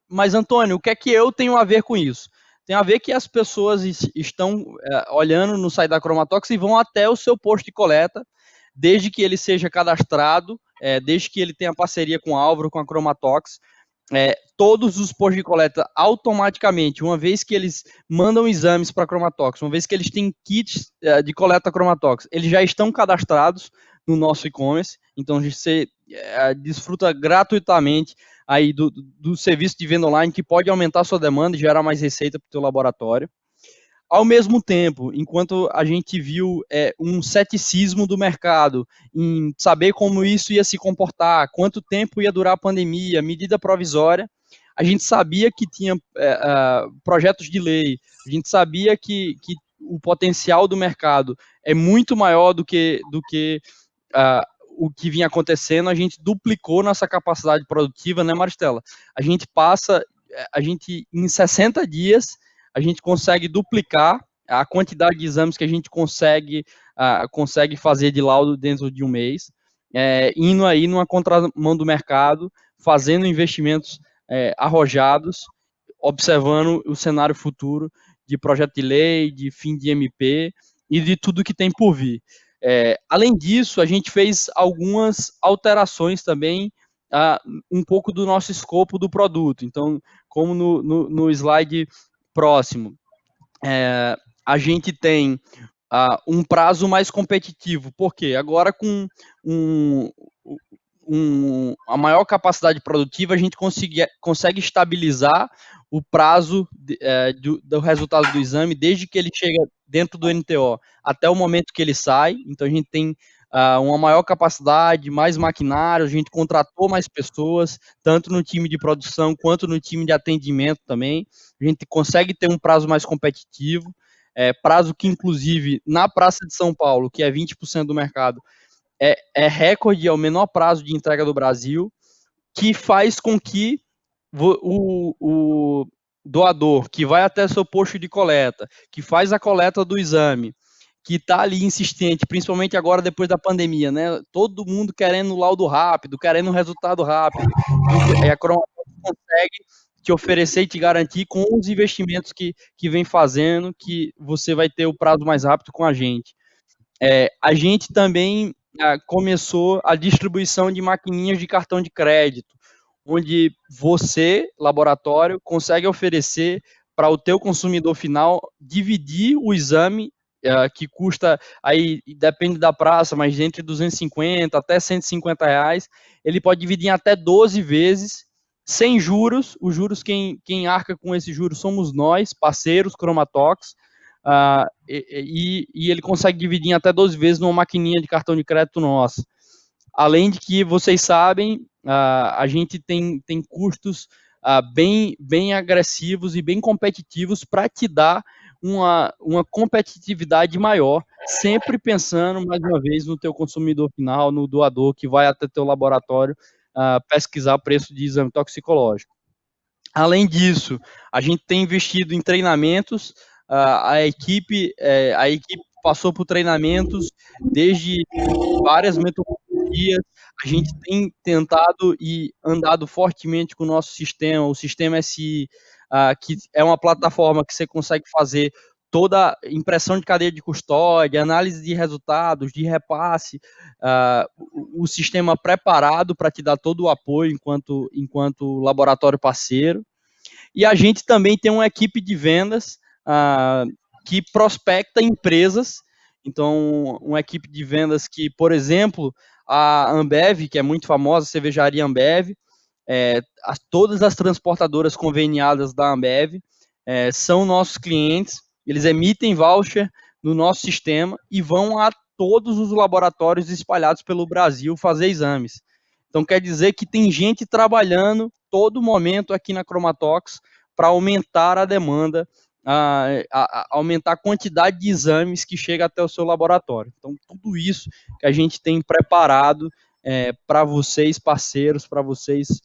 mas Antônio, o que é que eu tenho a ver com isso? Tem a ver que as pessoas estão olhando no site da Chromatox e vão até o seu posto de coleta, desde que ele seja cadastrado, desde que ele tenha parceria com a Álvaro, com a Chromatox. Todos os postos de coleta automaticamente, uma vez que eles mandam exames para a Chromatox, uma vez que eles têm kits de coleta Chromatox, eles já estão cadastrados no nosso e-commerce, então você desfruta gratuitamente aí do serviço de venda online, que pode aumentar a sua demanda e gerar mais receita para o teu laboratório. Ao mesmo tempo, enquanto a gente viu um ceticismo do mercado em saber como isso ia se comportar, quanto tempo ia durar a pandemia, medida provisória, a gente sabia que tinha projetos de lei, a gente sabia que o potencial do mercado é muito maior do que o que vinha acontecendo. A gente duplicou nossa capacidade produtiva, né, Maristela? Em 60 dias, a gente consegue duplicar a quantidade de exames que a gente consegue fazer de laudo dentro de um mês, indo aí numa contramão do mercado, fazendo investimentos arrojados, observando o cenário futuro de projeto de lei, de fim de MP e de tudo que tem por vir. Além disso, a gente fez algumas alterações também, um pouco do nosso escopo do produto. Então, como no slide próximo, a gente tem um prazo mais competitivo. Por quê? Agora, com a maior capacidade produtiva, a gente consegue estabilizar o prazo do resultado do exame, desde que ele chega dentro do NTO até o momento que ele sai. Então, a gente tem uma maior capacidade, mais maquinário, a gente contratou mais pessoas, tanto no time de produção quanto no time de atendimento também. A gente consegue ter um prazo mais competitivo, prazo que, inclusive, na Praça de São Paulo, que é 20% do mercado, é recorde, é o menor prazo de entrega do Brasil, que faz com que o doador que vai até seu posto de coleta, que faz a coleta do exame, que está ali insistente, principalmente agora depois da pandemia, né? Todo mundo querendo laudo rápido, querendo um resultado rápido. E a Cromatóx consegue te oferecer e te garantir com os investimentos que vem fazendo, que você vai ter o prazo mais rápido com a gente. A gente também começou a distribuição de maquininhas de cartão de crédito, onde você, laboratório, consegue oferecer para o teu consumidor final dividir o exame, que custa, aí depende da praça, mas entre 250 até 150 reais, ele pode dividir em até 12 vezes, sem juros. Os juros, quem arca com esses juros somos nós, parceiros, Cromatóx, e ele consegue dividir em até 12 vezes numa maquininha de cartão de crédito nossa. Além de que, vocês sabem, a gente tem custos bem agressivos e bem competitivos para te dar uma competitividade maior, sempre pensando, mais uma vez, no teu consumidor final, no doador que vai até teu laboratório pesquisar preço de exame toxicológico. Além disso, a gente tem investido em treinamentos, a equipe passou por treinamentos desde várias metodologias. A gente tem tentado e andado fortemente com o nosso sistema, o Sistema SI, que é uma plataforma que você consegue fazer toda a impressão de cadeia de custódia, análise de resultados, de repasse, o sistema preparado para te dar todo o apoio enquanto laboratório parceiro. E a gente também tem uma equipe de vendas que prospecta empresas. Então, uma equipe de vendas que, por exemplo, a Ambev, que é muito famosa, a cervejaria Ambev, todas as transportadoras conveniadas da Ambev são nossos clientes, eles emitem voucher no nosso sistema e vão a todos os laboratórios espalhados pelo Brasil fazer exames. Então, quer dizer que tem gente trabalhando todo momento aqui na Cromatóx para aumentar a demanda, aumentar a quantidade de exames que chega até o seu laboratório. Então, tudo isso que a gente tem preparado para vocês, parceiros, para vocês,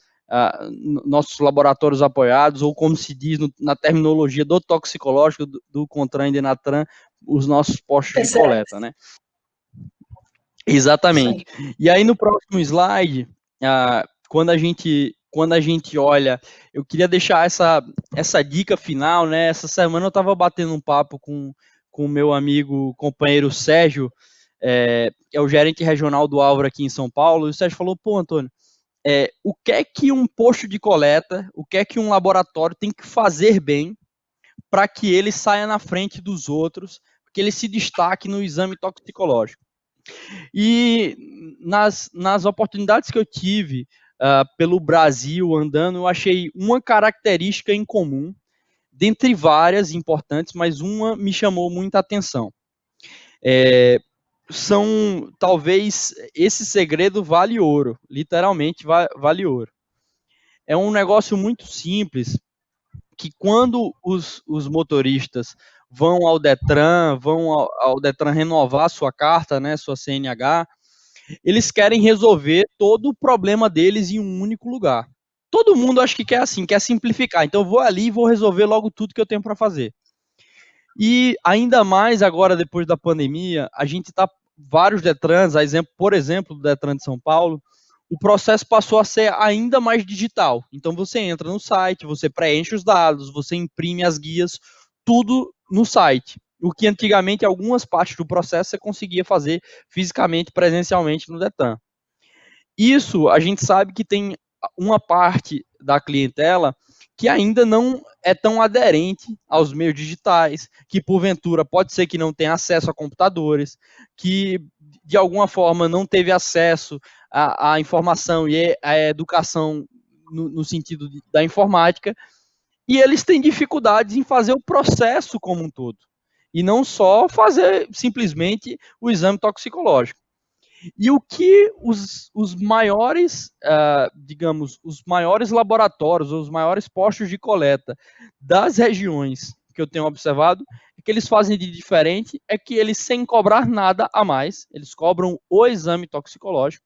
nossos laboratórios apoiados, ou como se diz na terminologia do toxicológico, do CONTRAN e DENATRAN, os nossos postos de coleta, né? Exatamente. E aí, no próximo slide, quando a gente olha, eu queria deixar essa dica final, né? Essa semana eu estava batendo um papo com o meu amigo, companheiro Sérgio, é o gerente regional do Álvaro aqui em São Paulo, e o Sérgio falou: pô, Antônio, o que é que um posto de coleta, o que é que um laboratório tem que fazer bem para que ele saia na frente dos outros, que ele se destaque no exame toxicológico? E nas oportunidades que eu tive pelo Brasil andando, eu achei uma característica em comum, dentre várias importantes, mas uma me chamou muita atenção. Talvez esse segredo vale ouro, literalmente vale ouro. É um negócio muito simples, que quando os motoristas vão ao Detran renovar sua carta, né, sua CNH, eles querem resolver todo o problema deles em um único lugar. Todo mundo acho que quer assim, quer simplificar. Então eu vou ali e vou resolver logo tudo que eu tenho para fazer. E ainda mais agora, depois da pandemia, a gente está vários Detrans, por exemplo, do Detran de São Paulo, o processo passou a ser ainda mais digital. Então você entra no site, você preenche os dados, você imprime as guias, tudo no site. o que antigamente algumas partes do processo você conseguia fazer fisicamente, presencialmente no Detran. Isso a gente sabe que tem uma parte da clientela que ainda não é tão aderente aos meios digitais, que porventura pode ser que não tenha acesso a computadores, que de alguma forma não teve acesso à informação e à educação no sentido da informática, e eles têm dificuldades em fazer o processo como um todo, e não só fazer simplesmente o exame toxicológico. E o que os maiores, digamos, os maiores laboratórios, os maiores postos de coleta das regiões que eu tenho observado, é que eles fazem de diferente, é que eles, sem cobrar nada a mais, eles cobram o exame toxicológico,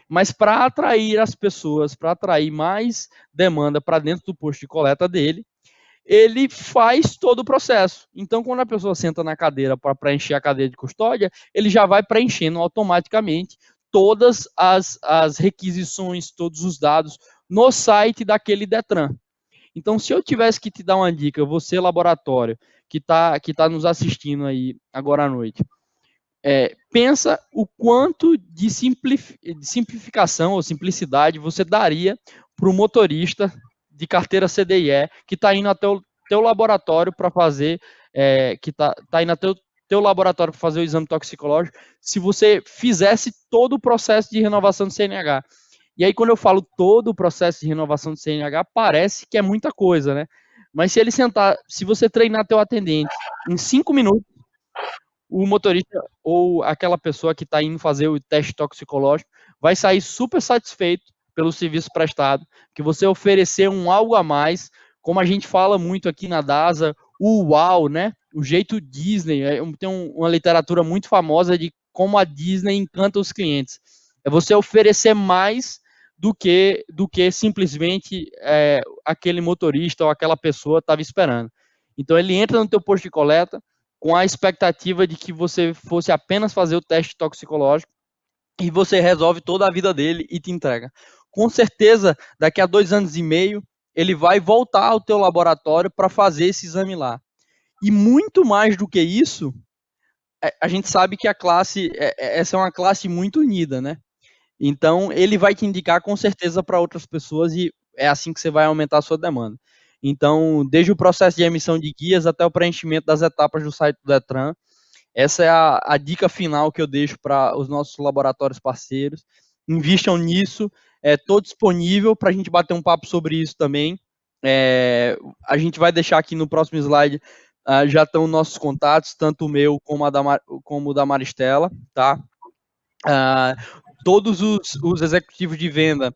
mas para atrair as pessoas, para atrair mais demanda para dentro do posto de coleta dele, ele faz todo o processo. Então, quando a pessoa senta na cadeira para preencher a cadeia de custódia, ele já vai preenchendo automaticamente todas as requisições, todos os dados no site daquele Detran. Então, se eu tivesse que te dar uma dica, você, laboratório, que tá nos assistindo aí agora à noite, pensa o quanto de simplificação ou simplicidade você daria para o motorista de carteira CDIE que está indo até o teu laboratório para fazer, que tá indo até o teu laboratório para fazer o exame toxicológico, se você fizesse todo o processo de renovação do CNH. E aí, quando eu falo todo o processo de renovação do CNH, parece que é muita coisa, né? Mas se você treinar teu atendente em 5 minutos, o motorista ou aquela pessoa que está indo fazer o teste toxicológico vai sair super satisfeito pelo serviço prestado, que você oferecer um algo a mais, como a gente fala muito aqui na DASA, o uau, né? O jeito Disney, tem uma literatura muito famosa de como a Disney encanta os clientes. É você oferecer mais do que simplesmente aquele motorista ou aquela pessoa estava esperando. Então ele entra no teu posto de coleta com a expectativa de que você fosse apenas fazer o teste toxicológico e você resolve toda a vida dele e te entrega. Com certeza, daqui a 2 anos e meio, ele vai voltar ao teu laboratório para fazer esse exame lá. E muito mais do que isso, a gente sabe que essa é uma classe muito unida, né? Então, ele vai te indicar com certeza para outras pessoas e é assim que você vai aumentar a sua demanda. Então, desde o processo de emissão de guias até o preenchimento das etapas do site do Detran, essa é a dica final que eu deixo para os nossos laboratórios parceiros. Invistam nisso, estou disponível para a gente bater um papo sobre isso também. A gente vai deixar aqui no próximo slide, já estão nossos contatos, tanto o meu como o da Maristela, tá? Todos os executivos de venda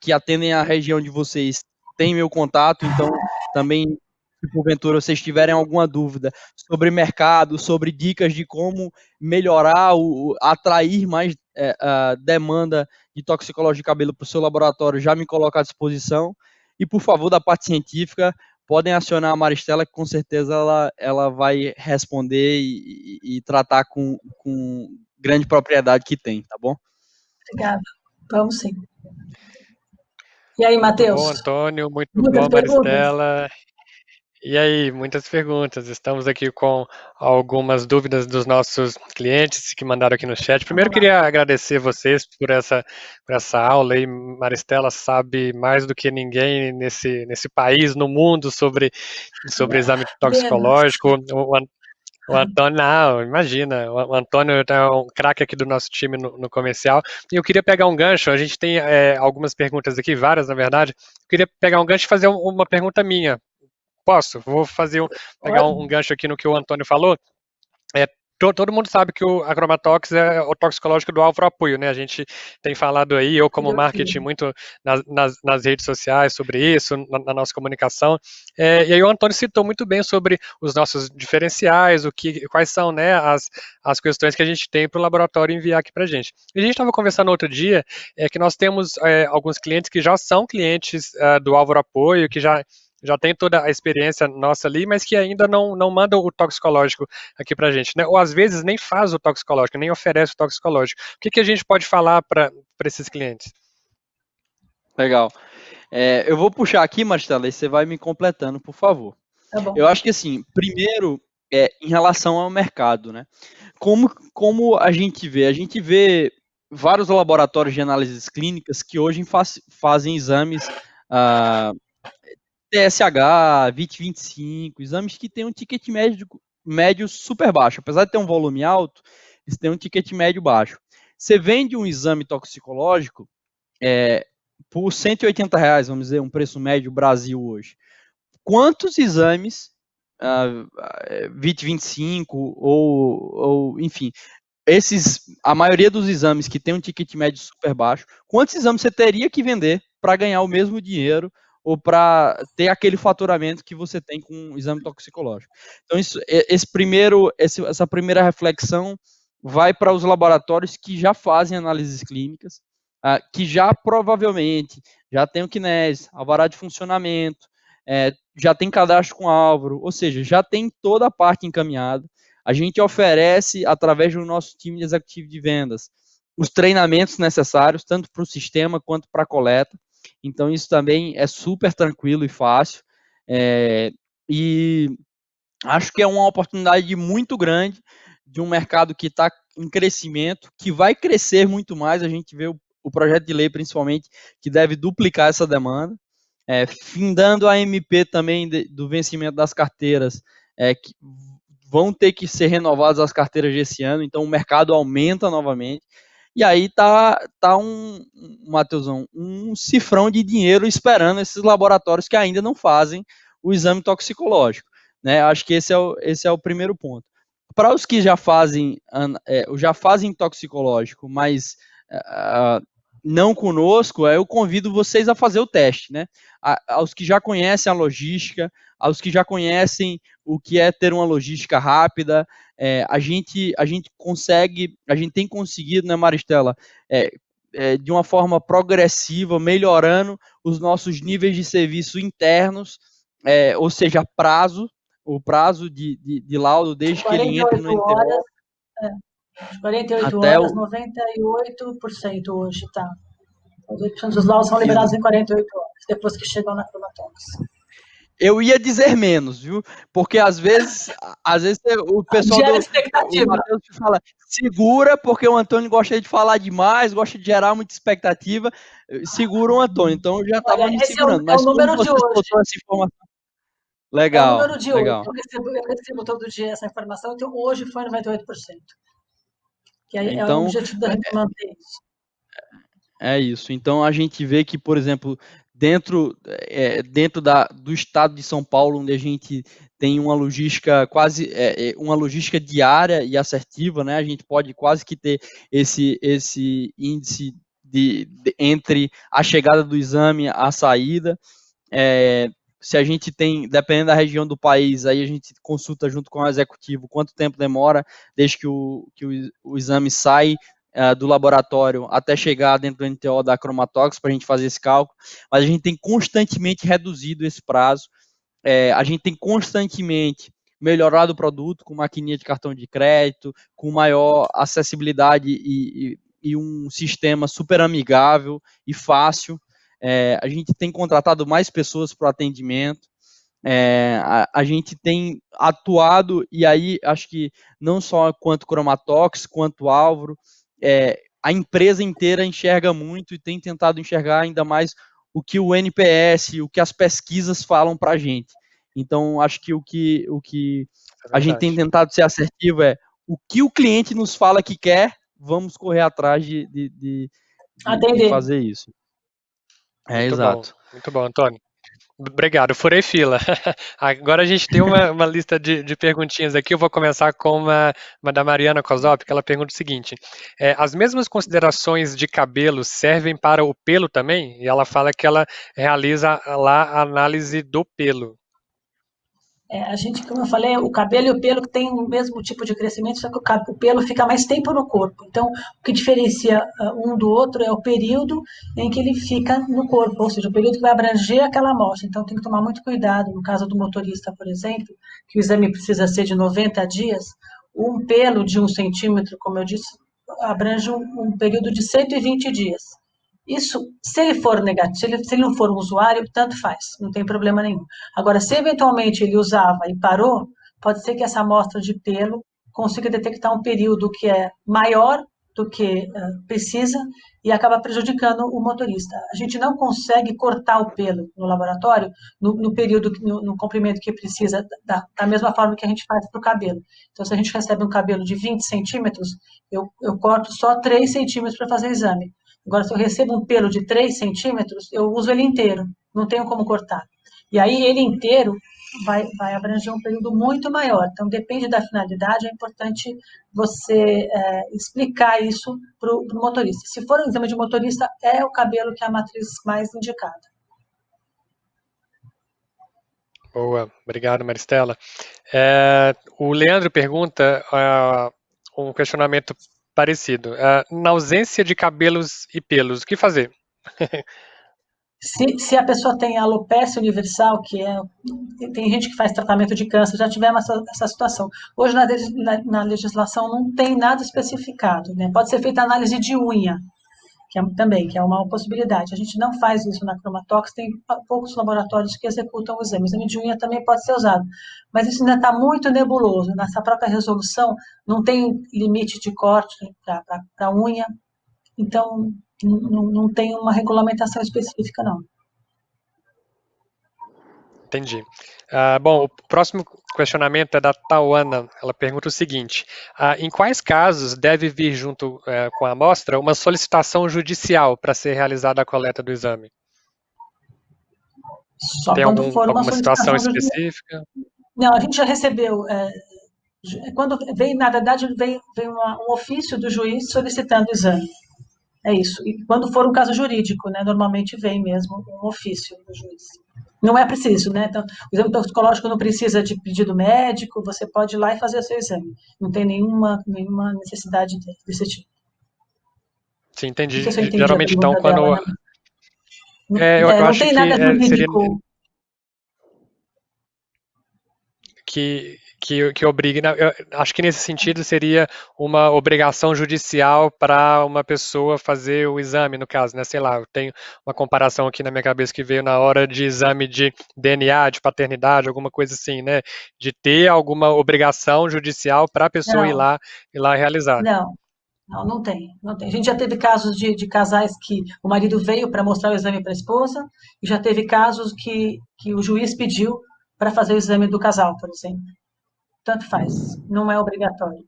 que atendem a região de vocês têm meu contato, então também, se porventura vocês tiverem alguma dúvida sobre mercado, sobre dicas de como melhorar, atrair mais demanda de toxicologia de cabelo para o seu laboratório, já me coloco à disposição. E, por favor, da parte científica, podem acionar a Maristela, que com certeza ela vai responder e tratar com grande propriedade que tem, tá bom? Obrigada. Vamos sim. E aí, Muito Matheus? bom, Antônio. Muito Muitas bom, perguntas? Maristela. E aí, muitas perguntas. Estamos aqui com algumas dúvidas dos nossos clientes que mandaram aqui no chat. Primeiro, queria agradecer vocês por essa aula aí. Maristela sabe mais do que ninguém nesse país, no mundo, sobre exame toxicológico. O Antônio, não, imagina, o Antônio é um craque aqui do nosso time no comercial. E eu queria pegar um gancho, a gente tem algumas perguntas aqui, várias na verdade. Eu queria pegar um gancho e fazer uma pergunta minha. Posso? Vou pegar um gancho aqui no que o Antônio falou. Todo mundo sabe que a Chromatox é o toxicológico do Álvaro Apoio, né? A gente tem falado aí, eu como marketing, muito nas redes sociais sobre isso, na nossa comunicação. E aí o Antônio citou muito bem sobre os nossos diferenciais, quais são, né, as questões que a gente tem para o laboratório enviar aqui para a gente. E a gente estava conversando outro dia que nós temos alguns clientes que já são clientes do Álvaro Apoio, que já tem toda a experiência nossa ali, mas que ainda não mandam o toxicológico aqui pra gente, né? Ou às vezes nem faz o toxicológico, nem oferece o toxicológico. O que a gente pode falar para esses clientes? Legal. Eu vou puxar aqui, Maristela, e você vai me completando, por favor. Tá bom. Eu acho que, assim, primeiro, em relação ao mercado, né? Como a gente vê? A gente vê vários laboratórios de análises clínicas que hoje fazem exames TSH, VIT25, exames que têm um ticket médio super baixo. Apesar de ter um volume alto, eles têm um ticket médio baixo. Você vende um exame toxicológico por R$ 180, vamos dizer, um preço médio Brasil hoje. Quantos exames, VIT25 ou enfim, a maioria dos exames que tem um ticket médio super baixo, quantos exames você teria que vender para ganhar o mesmo dinheiro ou para ter aquele faturamento que você tem com um exame toxicológico? Então, essa primeira reflexão vai para os laboratórios que já fazem análises clínicas, que já provavelmente já tem o CNES, alvará de funcionamento, já tem cadastro com Álvaro, ou seja, já tem toda a parte encaminhada. A gente oferece, através do nosso time de executivo de vendas, os treinamentos necessários, tanto para o sistema quanto para a coleta. Então, isso também é super tranquilo e fácil. E acho que é uma oportunidade muito grande de um mercado que está em crescimento, que vai crescer muito mais. A gente vê o projeto de lei, principalmente, que deve duplicar essa demanda. Findando a MP também do vencimento das carteiras, que vão ter que ser renovadas as carteiras desse ano, então o mercado aumenta novamente. E aí tá Matheusão, um cifrão de dinheiro esperando esses laboratórios que ainda não fazem o exame toxicológico, né? Acho que esse é o primeiro ponto. Para os que já fazem toxicológico, mas não conosco, eu convido vocês a fazer o teste, né? Aos que já conhecem a logística, aos que já conhecem o que é ter uma logística rápida, a gente tem conseguido, né, Maristela, de uma forma progressiva, melhorando os nossos níveis de serviço internos, ou seja, o prazo de laudo desde que ele entra no NTO. Horas, 48 horas, 98% hoje, tá? 98% dos laudos são liberados em 48 horas, depois que chegam na Chromatox. Eu ia dizer menos, viu? Porque às vezes o pessoal o Matheus fala, segura, porque o Antônio gosta de falar demais, gosta de gerar muita expectativa, segura o Antônio, então eu já estava me segurando. Mas como você botou essa informação... Legal. É o número de hoje, eu recebo todo dia essa informação, então hoje foi 98%. Que é o objetivo da gente manter isso. É isso. Então a gente vê que, por exemplo, dentro do estado de São Paulo, onde a gente tem uma logística uma logística diária e assertiva, né? A gente pode quase que ter esse índice entre a chegada do exame e a saída. Se a gente tem, dependendo da região do país, aí a gente consulta junto com o executivo quanto tempo demora desde que o exame sai do laboratório até chegar dentro do NTO da Chromatox para a gente fazer esse cálculo, mas a gente tem constantemente reduzido esse prazo, a gente tem constantemente melhorado o produto com maquininha de cartão de crédito, com maior acessibilidade e um sistema super amigável e fácil. A gente tem contratado mais pessoas para o atendimento, a gente tem atuado, e aí acho que não só quanto Chromatox, quanto Álvaro, a empresa inteira enxerga muito e tem tentado enxergar ainda mais o que o NPS, o que as pesquisas falam para a gente. Então, acho que o que a gente tem tentado ser assertivo é o que o cliente nos fala que quer, vamos correr atrás de fazer isso. Exato. Muito bom, Antônio. Obrigado, furei fila. Agora a gente tem uma lista de perguntinhas aqui. Eu vou começar com uma da Mariana Kozop, que ela pergunta o seguinte: as mesmas considerações de cabelo servem para o pelo também? E ela fala que ela realiza lá a análise do pelo. A gente, como eu falei, o cabelo e o pelo têm o mesmo tipo de crescimento, só que o pelo fica mais tempo no corpo. Então, o que diferencia um do outro é o período em que ele fica no corpo, ou seja, o período que vai abranger aquela amostra. Então, tem que tomar muito cuidado. No caso do motorista, por exemplo, que o exame precisa ser de 90 dias, um pelo de 1 centímetro, como eu disse, abrange um período de 120 dias. Isso, se ele for negativo, se ele não for um usuário, tanto faz, não tem problema nenhum. Agora, se eventualmente ele usava e parou, pode ser que essa amostra de pelo consiga detectar um período que é maior do que precisa e acaba prejudicando o motorista. A gente não consegue cortar o pelo no laboratório no período, no comprimento que precisa, da mesma forma que a gente faz para o cabelo. Então, se a gente recebe um cabelo de 20 centímetros, eu corto só 3 centímetros para fazer o exame. Agora, se eu recebo um pelo de 3 centímetros, eu uso ele inteiro, não tenho como cortar. E aí, ele inteiro vai abranger um período muito maior. Então, depende da finalidade, é importante você explicar isso para o motorista. Se for um exame de motorista, é o cabelo que é a matriz mais indicada. Boa, obrigado, Maristela. O Leandro pergunta um questionamento parecido. Na ausência de cabelos e pelos, o que fazer? Se a pessoa tem alopecia universal, tem gente que faz tratamento de câncer, já tivemos essa situação. Hoje na legislação não tem nada especificado, né? Pode ser feita análise de unha, que é uma possibilidade. A gente não faz isso na Chromatox, tem poucos laboratórios que executam o exame. O exame de unha também pode ser usado, mas isso ainda está muito nebuloso. Nessa própria resolução não tem limite de corte para unha, então não tem uma regulamentação específica, não. Entendi. Bom, o próximo questionamento é da Tauana. Ela pergunta o seguinte: em quais casos deve vir junto com a amostra uma solicitação judicial para ser realizada a coleta do exame? Só Tem quando for uma alguma situação solicitação judicial. específica? Não, a gente já recebeu. Quando vem, na verdade, vem um ofício do juiz solicitando o exame. É isso. E quando for um caso jurídico, né, normalmente vem mesmo um ofício do juiz. Não é preciso, né? Então, o exame toxicológico não precisa de pedido médico, você pode ir lá e fazer o seu exame. Não tem nenhuma necessidade desse tipo. Sim, Não sei entendi. se eu entendi a Geralmente, então, pergunta dela, quando. né? Eu Não acho tem que nada seria jurídico. que obrigue. Acho que nesse sentido seria uma obrigação judicial para uma pessoa fazer o exame, no caso, né? Sei lá, eu tenho uma comparação aqui na minha cabeça que veio na hora de exame de DNA, de paternidade, alguma coisa assim, né? De ter alguma obrigação judicial para a pessoa ir Não, lá realizar. não tem. Não tem. A gente já teve casos de casais que o marido veio para mostrar o exame para a esposa, e já teve casos que o juiz pediu para fazer o exame do casal, por exemplo. Tanto faz, não é obrigatório.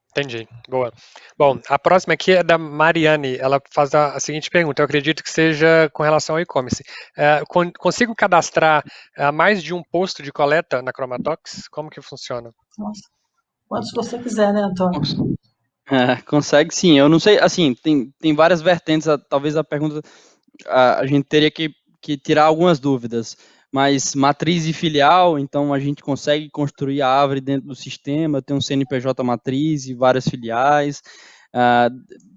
Entendi. Boa. Bom, a próxima aqui é da Mariane. Ela faz a seguinte pergunta. Eu acredito que seja com relação ao e-commerce. Consigo cadastrar mais de um posto de coleta na Chromatox? Como que funciona? Nossa, quantos você quiser, né, Antônio? Consegue sim. Eu não sei, assim, tem várias vertentes. Talvez a pergunta a gente teria que tirar algumas dúvidas. Mas matriz e filial, então a gente consegue construir a árvore dentro do sistema, tem um CNPJ matriz e várias filiais.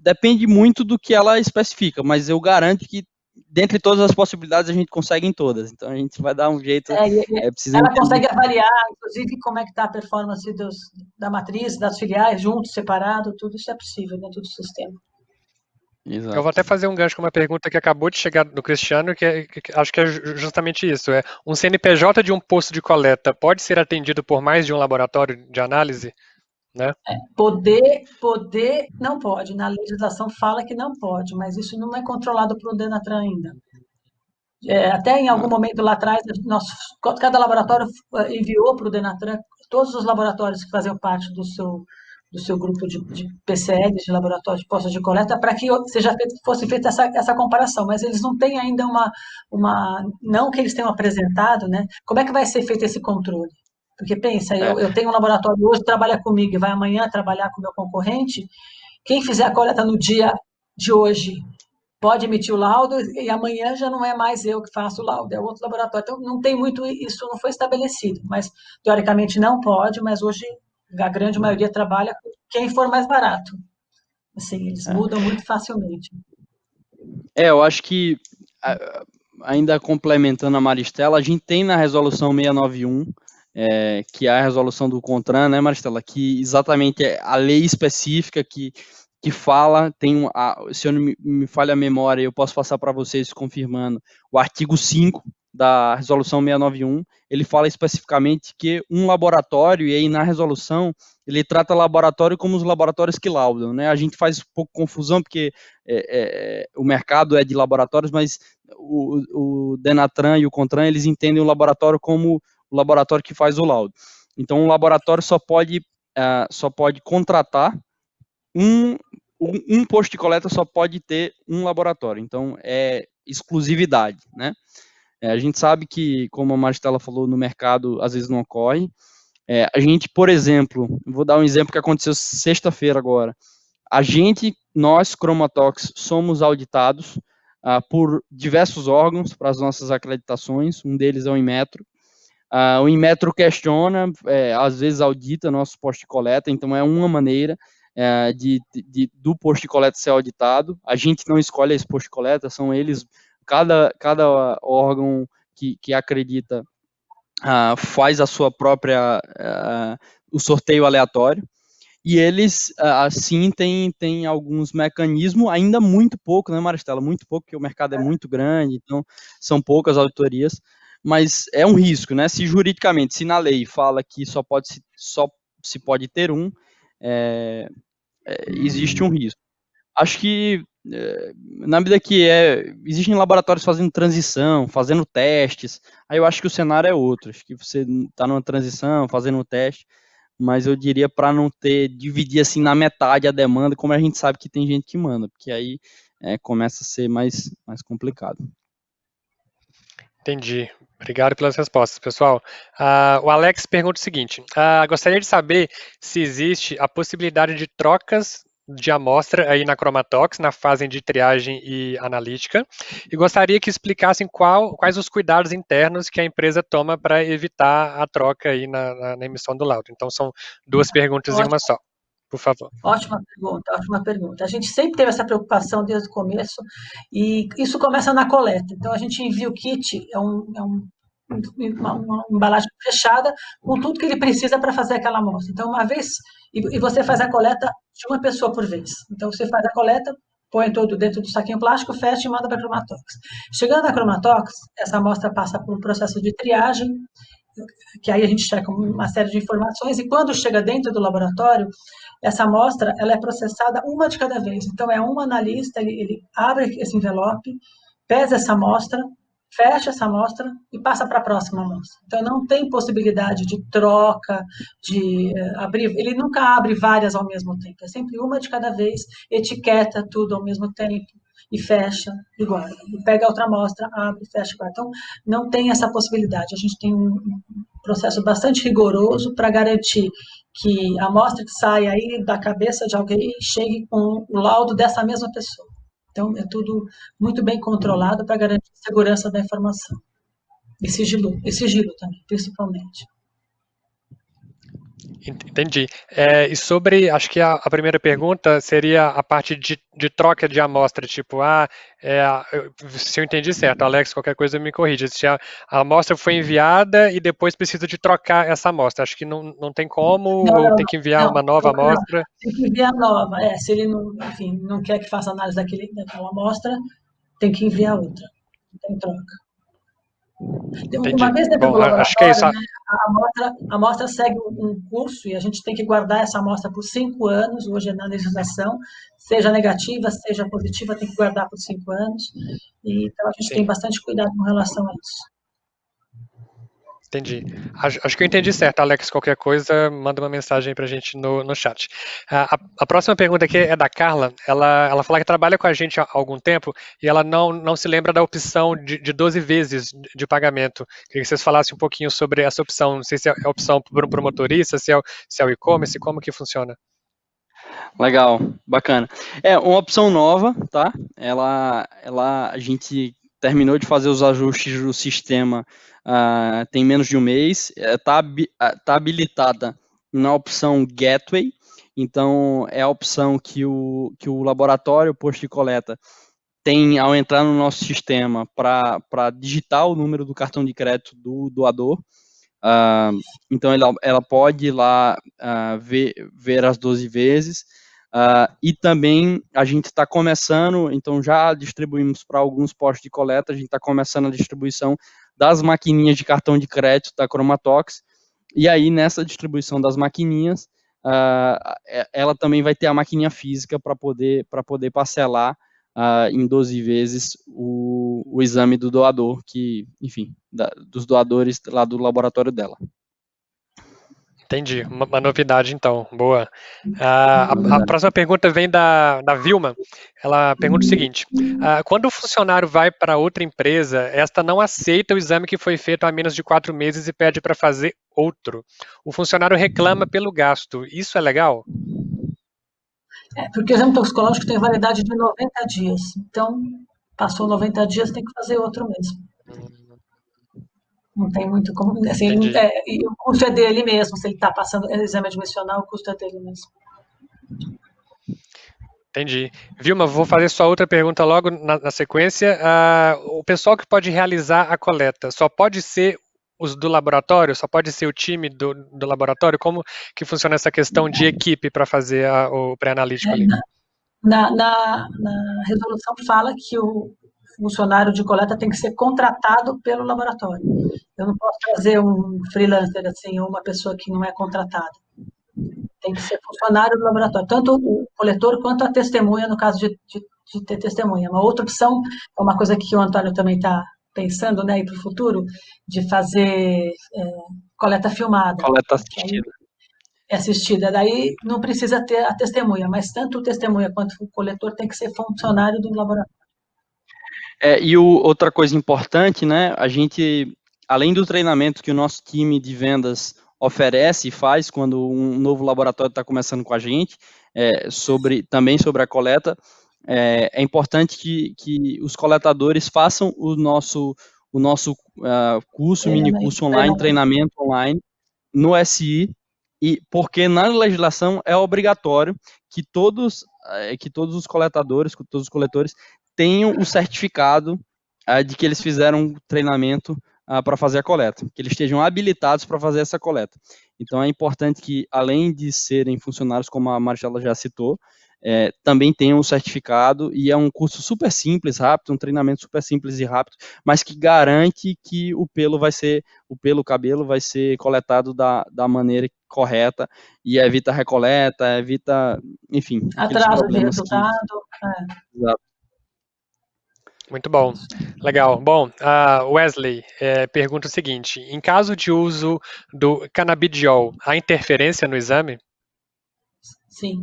Depende muito do que ela especifica, mas eu garanto que dentre todas as possibilidades a gente consegue em todas. Então a gente vai dar um jeito. Precisa Ela entender. consegue avaliar, inclusive, como é que está a performance da matriz, das filiais, junto, separado, tudo isso é possível dentro do sistema. Exato. Eu vou até fazer um gancho com uma pergunta que acabou de chegar do Cristiano, que acho que é justamente isso. Um CNPJ de um posto de coleta pode ser atendido por mais de um laboratório de análise? Né? Poder não pode. Na legislação fala que não pode, mas isso não é controlado pelo Denatran ainda. Até em algum momento lá atrás, cada laboratório enviou para o Denatran todos os laboratórios que faziam parte do seu grupo de PCL, de laboratório de postos de coleta, para que fosse feita essa comparação, mas eles não têm ainda não que eles tenham apresentado, né? Como é que vai ser feito esse controle? Porque pensa, eu tenho um laboratório hoje que trabalha comigo e vai amanhã trabalhar com o meu concorrente, quem fizer a coleta no dia de hoje pode emitir o laudo e amanhã já não é mais eu que faço o laudo, é outro laboratório. Então, não tem muito, isso não foi estabelecido, mas teoricamente não pode, mas hoje a grande maioria trabalha com quem for mais barato. Assim, eles mudam muito facilmente. Eu acho que, ainda complementando a Maristela, a gente tem na resolução 691, que é a resolução do CONTRAN, né, Maristela, que exatamente é a lei específica que fala, se eu não me falha a memória, eu posso passar para vocês confirmando, o artigo 5, da resolução 691, ele fala especificamente que um laboratório, e aí na resolução, ele trata laboratório como os laboratórios que laudam, né? A gente faz um pouco confusão, porque o mercado é de laboratórios, mas o Denatran e o Contran, eles entendem o laboratório como o laboratório que faz o laudo. Então, um laboratório só pode contratar um posto de coleta, só pode ter um laboratório. Então, é exclusividade, né? A gente sabe que, como a Maristela falou, no mercado às vezes não ocorre. A gente, por exemplo, vou dar um exemplo que aconteceu sexta-feira agora. Nós, Chromatox, somos auditados por diversos órgãos para as nossas acreditações, um deles é o Inmetro. O Inmetro questiona, às vezes audita nossos postos de coleta, então é uma maneira do posto de coleta ser auditado. A gente não escolhe esse posto de coleta, são eles, cada órgão que acredita faz a sua própria, o sorteio aleatório, e eles, assim, têm alguns mecanismos, ainda muito pouco, né, Maristela? Muito pouco, porque o mercado é muito grande, então são poucas auditorias, mas é um risco, né? Se juridicamente, se na lei fala que só se pode ter um, existe um risco. Acho que, na medida que existem laboratórios fazendo transição, fazendo testes, aí eu acho que o cenário é outro, acho que você está numa transição, fazendo um teste, mas eu diria para não dividir assim na metade a demanda, como a gente sabe que tem gente que manda, porque aí começa a ser mais complicado. Entendi. Obrigado pelas respostas, pessoal. O Alex pergunta o seguinte: gostaria de saber se existe a possibilidade de trocas de amostra aí na Chromatox, na fase de triagem e analítica, e gostaria que explicassem quais os cuidados internos que a empresa toma para evitar a troca aí na emissão do laudo. Então, são duas perguntas em uma só, por favor. Ótima pergunta, ótima pergunta. A gente sempre teve essa preocupação desde o começo, e isso começa na coleta. Então, a gente envia o kit, uma embalagem fechada, com tudo que ele precisa para fazer aquela amostra. Então, uma vez, e você faz a coleta de uma pessoa por vez. Então, você faz a coleta, põe tudo dentro do saquinho plástico, fecha e manda para a Chromatox. Chegando na Chromatox, essa amostra passa por um processo de triagem, que aí a gente checa uma série de informações, e quando chega dentro do laboratório, essa amostra ela é processada uma de cada vez. Então, é um analista, ele abre esse envelope, pesa essa amostra, fecha essa amostra e passa para a próxima amostra. Então, não tem possibilidade de troca, de abrir. Ele nunca abre várias ao mesmo tempo. É sempre uma de cada vez, etiqueta tudo ao mesmo tempo e fecha e guarda. E pega outra amostra, abre, fecha e guarda. Então, não tem essa possibilidade. A gente tem um processo bastante rigoroso para garantir que a amostra que sai aí da cabeça de alguém chegue com o laudo dessa mesma pessoa. Então, é tudo muito bem controlado para garantir a segurança da informação. E sigilo também, principalmente. Entendi. E sobre, acho que a primeira pergunta seria a parte de troca de amostra, tipo, se eu entendi certo, Alex, qualquer coisa me corrija, se a amostra foi enviada e depois precisa de trocar essa amostra, acho que não tem como, ou tem que enviar uma nova amostra? Tem que enviar nova, se ele não quer que faça análise daquela amostra, tem que enviar outra, não tem troca. Entendi. Uma vez dentro do laboratório, acho que é isso. Né, a amostra segue um curso e a gente tem que guardar essa amostra por 5 anos, hoje é na legislação, seja negativa, seja positiva, tem que guardar por 5 anos, e então a gente tem bastante cuidado com relação a isso. Entendi. Acho que eu entendi certo, Alex. Qualquer coisa, manda uma mensagem para a gente no chat. A próxima pergunta aqui é da Carla. Ela fala que trabalha com a gente há algum tempo e ela não se lembra da opção de 12 vezes de pagamento. Queria que vocês falassem um pouquinho sobre essa opção. Não sei se é a opção para o motorista, se é o e-commerce, como que funciona. Legal, bacana. É uma opção nova, tá? A gente terminou de fazer os ajustes do sistema tem menos de um mês, está habilitada na opção Gateway, então é a opção que o laboratório, o posto de coleta, tem ao entrar no nosso sistema para digitar o número do cartão de crédito do doador. Então ela pode ir lá ver as 12 vezes, e também a gente está começando, então já distribuímos para alguns postos de coleta, a gente está começando a distribuição das maquininhas de cartão de crédito da Chromatox, e aí nessa distribuição das maquininhas, ela também vai ter a maquininha física para poder parcelar em 12 vezes o exame do doador, que, enfim, dos doadores lá do laboratório dela. Entendi, uma novidade então, boa. A próxima pergunta vem da Vilma. Ela pergunta o seguinte: quando o funcionário vai para outra empresa, esta não aceita o exame que foi feito há menos de 4 meses e pede para fazer outro. O funcionário reclama pelo gasto. Isso é legal? Porque o exame toxicológico tem validade de 90 dias. Então, passou 90 dias, tem que fazer outro mesmo. Não tem muito como. Assim, e o custo é dele mesmo. Se ele está passando exame admissional, o custo é dele mesmo. Entendi. Vilma, vou fazer só outra pergunta logo na sequência. O pessoal que pode realizar a coleta só pode ser os do laboratório? Só pode ser o time do laboratório? Como que funciona essa questão de equipe para fazer o pré-analítico ali? Na resolução fala que o funcionário de coleta tem que ser contratado pelo laboratório. Eu não posso trazer um freelancer, assim, ou uma pessoa que não é contratada. Tem que ser funcionário do laboratório, tanto o coletor quanto a testemunha, no caso de ter testemunha. Uma outra opção, é uma coisa que o Antônio também está pensando, né, para o futuro, de fazer coleta filmada. Coleta assistida. Assistida. Daí não precisa ter a testemunha, mas tanto o testemunha quanto o coletor tem que ser funcionário do laboratório. E outra coisa importante, né, a gente, além do treinamento que o nosso time de vendas oferece e faz quando um novo laboratório está começando com a gente, também sobre a coleta, é importante que os coletadores façam o nosso curso, mini curso online, treinamento online, no SI, e porque na legislação é obrigatório que todos os coletadores, todos os coletores, tenham o certificado de que eles fizeram um treinamento para fazer a coleta, que eles estejam habilitados para fazer essa coleta. Então é importante que, além de serem funcionários, como a Marcela já citou, também tenham o certificado, e é um curso super simples, rápido, um treinamento super simples e rápido, mas que garante que o cabelo vai ser coletado da maneira correta, e evita recoleta, enfim, atraso de resultado. Exato. Muito bom, legal. Bom, Wesley pergunta o seguinte: em caso de uso do canabidiol, há interferência no exame? Sim.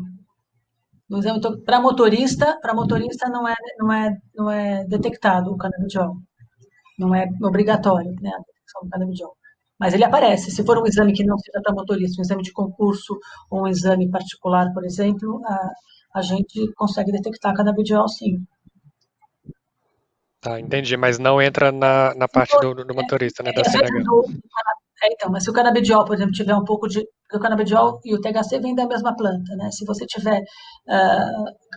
No exame para motorista não é detectado o canabidiol. Não é obrigatório, né, a detecção do canabidiol. Mas ele aparece. Se for um exame que não seja para motorista, um exame de concurso ou um exame particular, por exemplo, a gente consegue detectar canabidiol, sim. Tá, entendi, mas não entra na parte do motorista, né, da CNH. Então, mas se o canabidiol, por exemplo, tiver um pouco de... Porque o canabidiol e o THC vêm da mesma planta, né? Se você tiver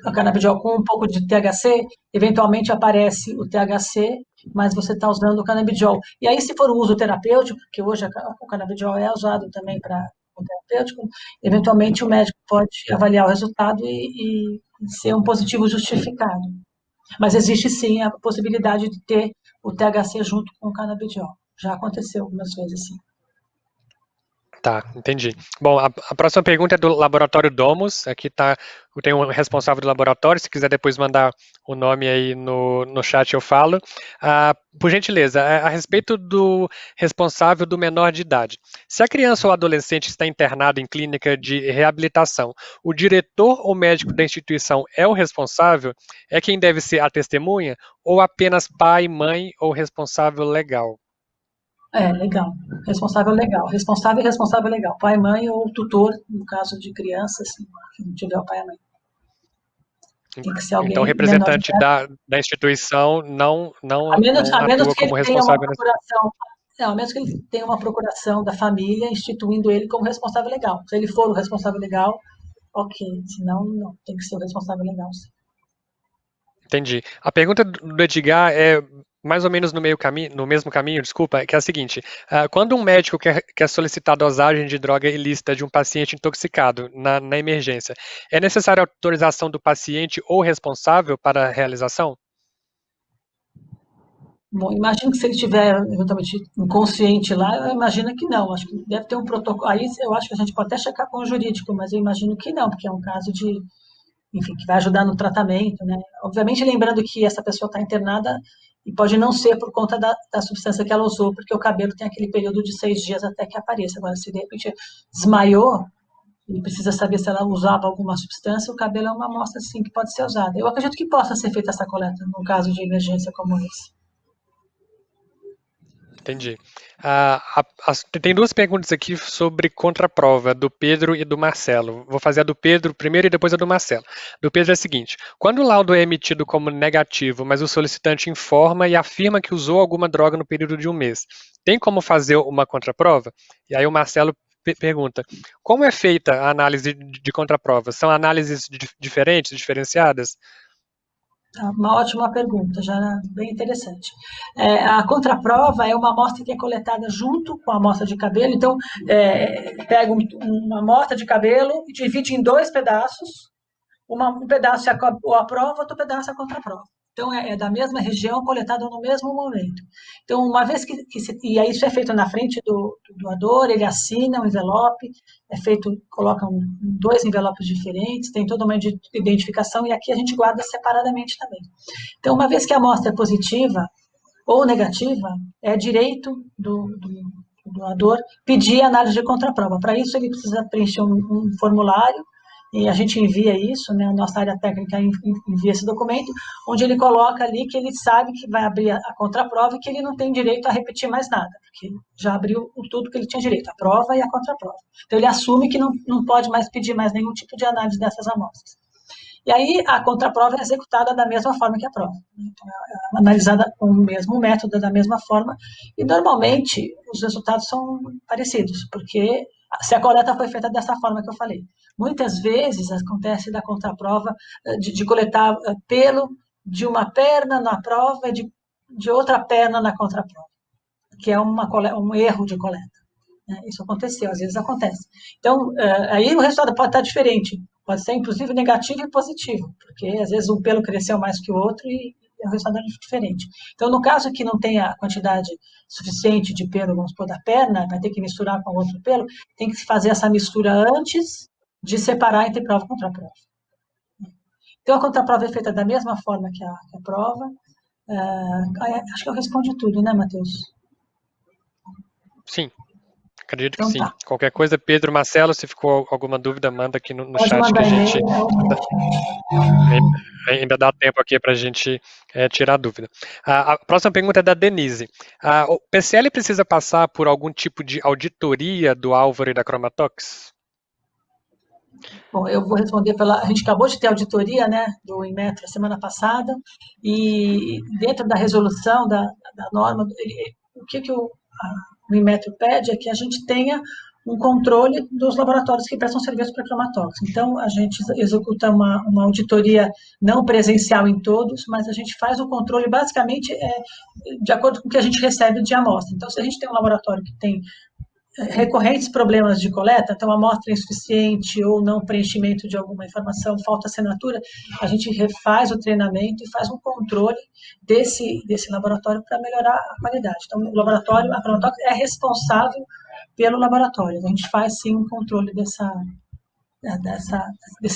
o canabidiol com um pouco de THC, eventualmente aparece o THC, mas você está usando o canabidiol. E aí, se for um uso terapêutico, porque hoje o canabidiol é usado também para o terapêutico, eventualmente o médico pode avaliar o resultado e ser um positivo justificado. Mas existe sim a possibilidade de ter o THC junto com o canabidiol. Já aconteceu algumas vezes, sim. Tá, entendi. Bom, a próxima pergunta é do Laboratório Domus. Aqui tem um responsável do laboratório. Se quiser depois mandar o nome aí no chat, eu falo. Por gentileza, a respeito do responsável do menor de idade. Se a criança ou adolescente está internado em clínica de reabilitação, o diretor ou médico da instituição é o responsável? É quem deve ser a testemunha? Ou apenas pai, mãe ou responsável legal? Legal. Responsável legal. Responsável e responsável legal. Pai, mãe ou tutor, no caso de criança, se não tiver o pai e a mãe. Tem que ser alguém. Então, o representante da instituição não atua como responsável. A menos que ele tenha uma procuração da família instituindo ele como responsável legal. Se ele for o responsável legal, ok. Senão, não. Tem que ser o responsável legal, sim. Entendi. A pergunta do Edgar é mais ou menos no mesmo caminho, desculpa, que é a seguinte: quando um médico quer solicitar dosagem de droga ilícita de um paciente intoxicado na emergência, é necessária a autorização do paciente ou responsável para a realização? Bom, imagino que se ele tiver eventualmente inconsciente lá, eu imagino que não. Acho que deve ter um protocolo. Aí eu acho que a gente pode até checar com o jurídico, mas eu imagino que não, porque é um caso de, enfim, que vai ajudar no tratamento, né? Obviamente, lembrando que essa pessoa está internada e pode não ser por conta da substância que ela usou, porque o cabelo tem aquele período de 6 dias até que apareça. Agora, se de repente desmaiou e precisa saber se ela usava alguma substância, o cabelo é uma amostra, sim, que pode ser usada. Eu acredito que possa ser feita essa coleta num caso de emergência como esse. Entendi. Tem duas perguntas aqui sobre contraprova, do Pedro e do Marcelo. Vou fazer a do Pedro primeiro e depois a do Marcelo. Do Pedro é a seguinte: quando o laudo é emitido como negativo, mas o solicitante informa e afirma que usou alguma droga no período de um mês, tem como fazer uma contraprova? E aí o Marcelo pergunta: como é feita a análise de contraprova? São análises diferentes, diferenciadas? Uma ótima pergunta, já bem interessante. A contraprova é uma amostra que é coletada junto com a amostra de cabelo. Então, pega uma amostra de cabelo e divide em dois pedaços. Um pedaço é a prova, outro pedaço é a contraprova. Então, é da mesma região, coletado no mesmo momento. Então, uma vez e aí isso é feito na frente do doador, ele assina um envelope, é feito, colocam dois envelopes diferentes, tem toda uma identificação, e aqui a gente guarda separadamente também. Então, uma vez que a amostra é positiva ou negativa, é direito do doador pedir análise de contraprova. Para isso, ele precisa preencher um formulário, e a gente envia isso, né, a nossa área técnica envia esse documento, onde ele coloca ali que ele sabe que vai abrir a contraprova e que ele não tem direito a repetir mais nada, porque já abriu tudo que ele tinha direito, a prova e a contraprova. Então, ele assume que não pode mais pedir mais nenhum tipo de análise dessas amostras. E aí a contraprova é executada da mesma forma que a prova. Então, é analisada com o mesmo método, da mesma forma, e normalmente os resultados são parecidos, porque se a coleta foi feita dessa forma que eu falei. Muitas vezes acontece da contraprova de coletar pelo de uma perna na prova e de outra perna na contraprova, que é um erro de coleta. Isso aconteceu, às vezes acontece. Então, aí o resultado pode estar diferente, pode ser inclusive negativo e positivo, porque às vezes um pelo cresceu mais que o outro e o resultado é diferente. Então, no caso que não tenha a quantidade suficiente de pelo, vamos supor, da perna, vai ter que misturar com outro pelo, tem que fazer essa mistura antes de separar entre prova e contraprova. Então, a contraprova é feita da mesma forma que a prova. Acho que eu respondi tudo, né, Matheus? Sim. Acredito que Então sim. tá. Qualquer coisa, Pedro, Marcelo, se ficou alguma dúvida, manda aqui no Pode chat que mandar a gente e-mail, ainda dá tempo aqui para a gente tirar a dúvida. A próxima pergunta é da Denise. O PCL precisa passar por algum tipo de auditoria do Álvaro e da Chromatox? Bom, eu vou responder a gente acabou de ter auditoria, né, do Inmetro semana passada, e dentro da resolução da norma, o que o Inmetro pede é que a gente tenha um controle dos laboratórios que prestam serviço para cromatóxicos. Então, a gente executa uma auditoria não presencial em todos, mas a gente faz o controle basicamente de acordo com o que a gente recebe de amostra. Então, se a gente tem um laboratório que tem recorrentes problemas de coleta, então amostra insuficiente ou não preenchimento de alguma informação, falta assinatura, a gente refaz o treinamento e faz um controle desse laboratório para melhorar a qualidade. Então, o laboratório, a Cronotox é responsável pelo laboratório. A gente faz, sim, um controle desse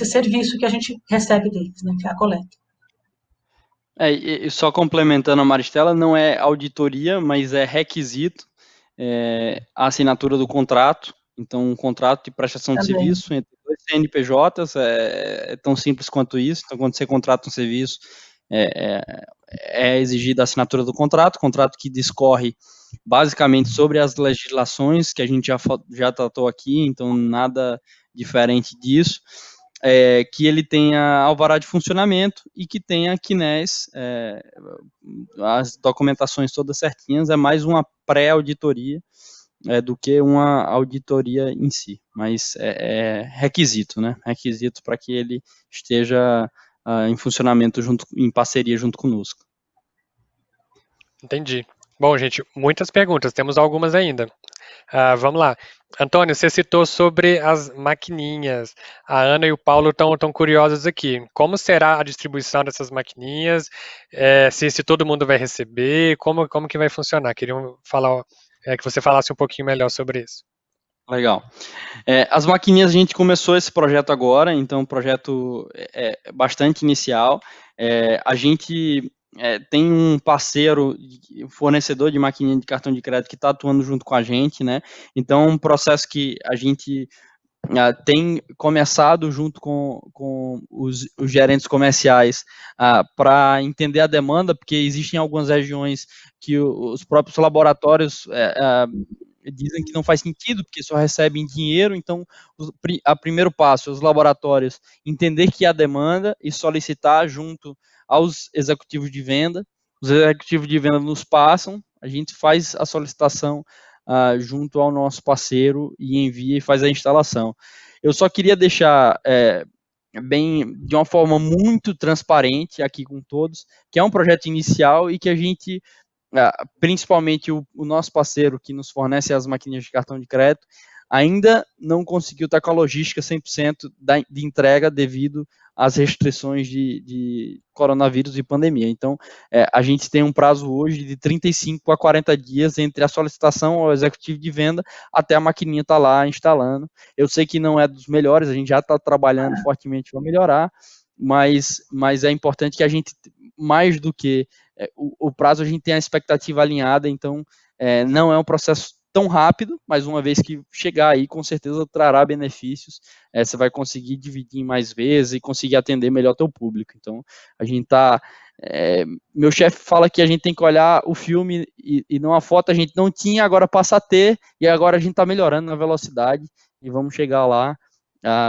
serviço que a gente recebe deles, né, que é a coleta. E só complementando a Maristela, não é auditoria, mas é requisito a assinatura do contrato. Então, um contrato de prestação de serviço entre dois CNPJs é tão simples quanto isso. Então, quando você contrata um serviço, é exigida a assinatura do contrato que discorre basicamente sobre as legislações que a gente já tratou aqui, então nada diferente disso. Que ele tenha alvará de funcionamento e que tenha CNES, as documentações todas certinhas, é mais uma pré-auditoria do que uma auditoria em si, mas é requisito, né? Requisito para que ele esteja em funcionamento em parceria junto conosco. Entendi. Bom, gente, muitas perguntas, temos algumas ainda. Vamos lá. Antônio, você citou sobre as maquininhas. A Ana e o Paulo estão curiosos aqui. Como será a distribuição dessas maquininhas? Se todo mundo vai receber? Como que vai funcionar? Queriam falar, que você falasse um pouquinho melhor sobre isso. Legal. As maquininhas, a gente começou esse projeto agora, então o projeto é bastante inicial. A gente tem um parceiro, fornecedor de maquininha de cartão de crédito que está atuando junto com a gente, né? Então é um processo que a gente tem começado junto com os gerentes comerciais para entender a demanda, porque existem algumas regiões que os próprios laboratórios dizem que não faz sentido, porque só recebem dinheiro. Então, o primeiro passo é os laboratórios entender que há demanda e solicitar junto aos executivos de venda. Os executivos de venda nos passam, a gente faz a solicitação junto ao nosso parceiro e envia e faz a instalação. Eu só queria deixar de uma forma muito transparente aqui com todos, que é um projeto inicial e que a gente, principalmente o nosso parceiro que nos fornece as maquininhas de cartão de crédito, ainda não conseguiu estar com a logística 100% de entrega devido às restrições de coronavírus e pandemia. Então, a gente tem um prazo hoje de 35 a 40 dias entre a solicitação ao executivo de venda até a maquininha estar lá instalando. Eu sei que não é dos melhores, a gente já está trabalhando fortemente para melhorar, mas é importante que a gente, mais do que o prazo, a gente tenha a expectativa alinhada. Então, não é um processo tão rápido, mas uma vez que chegar aí, com certeza trará benefícios. Você vai conseguir dividir em mais vezes e conseguir atender melhor teu público. Então, a gente está... meu chefe fala que a gente tem que olhar o filme e não a foto. A gente não tinha, agora passa a ter, e agora a gente está melhorando na velocidade e vamos chegar lá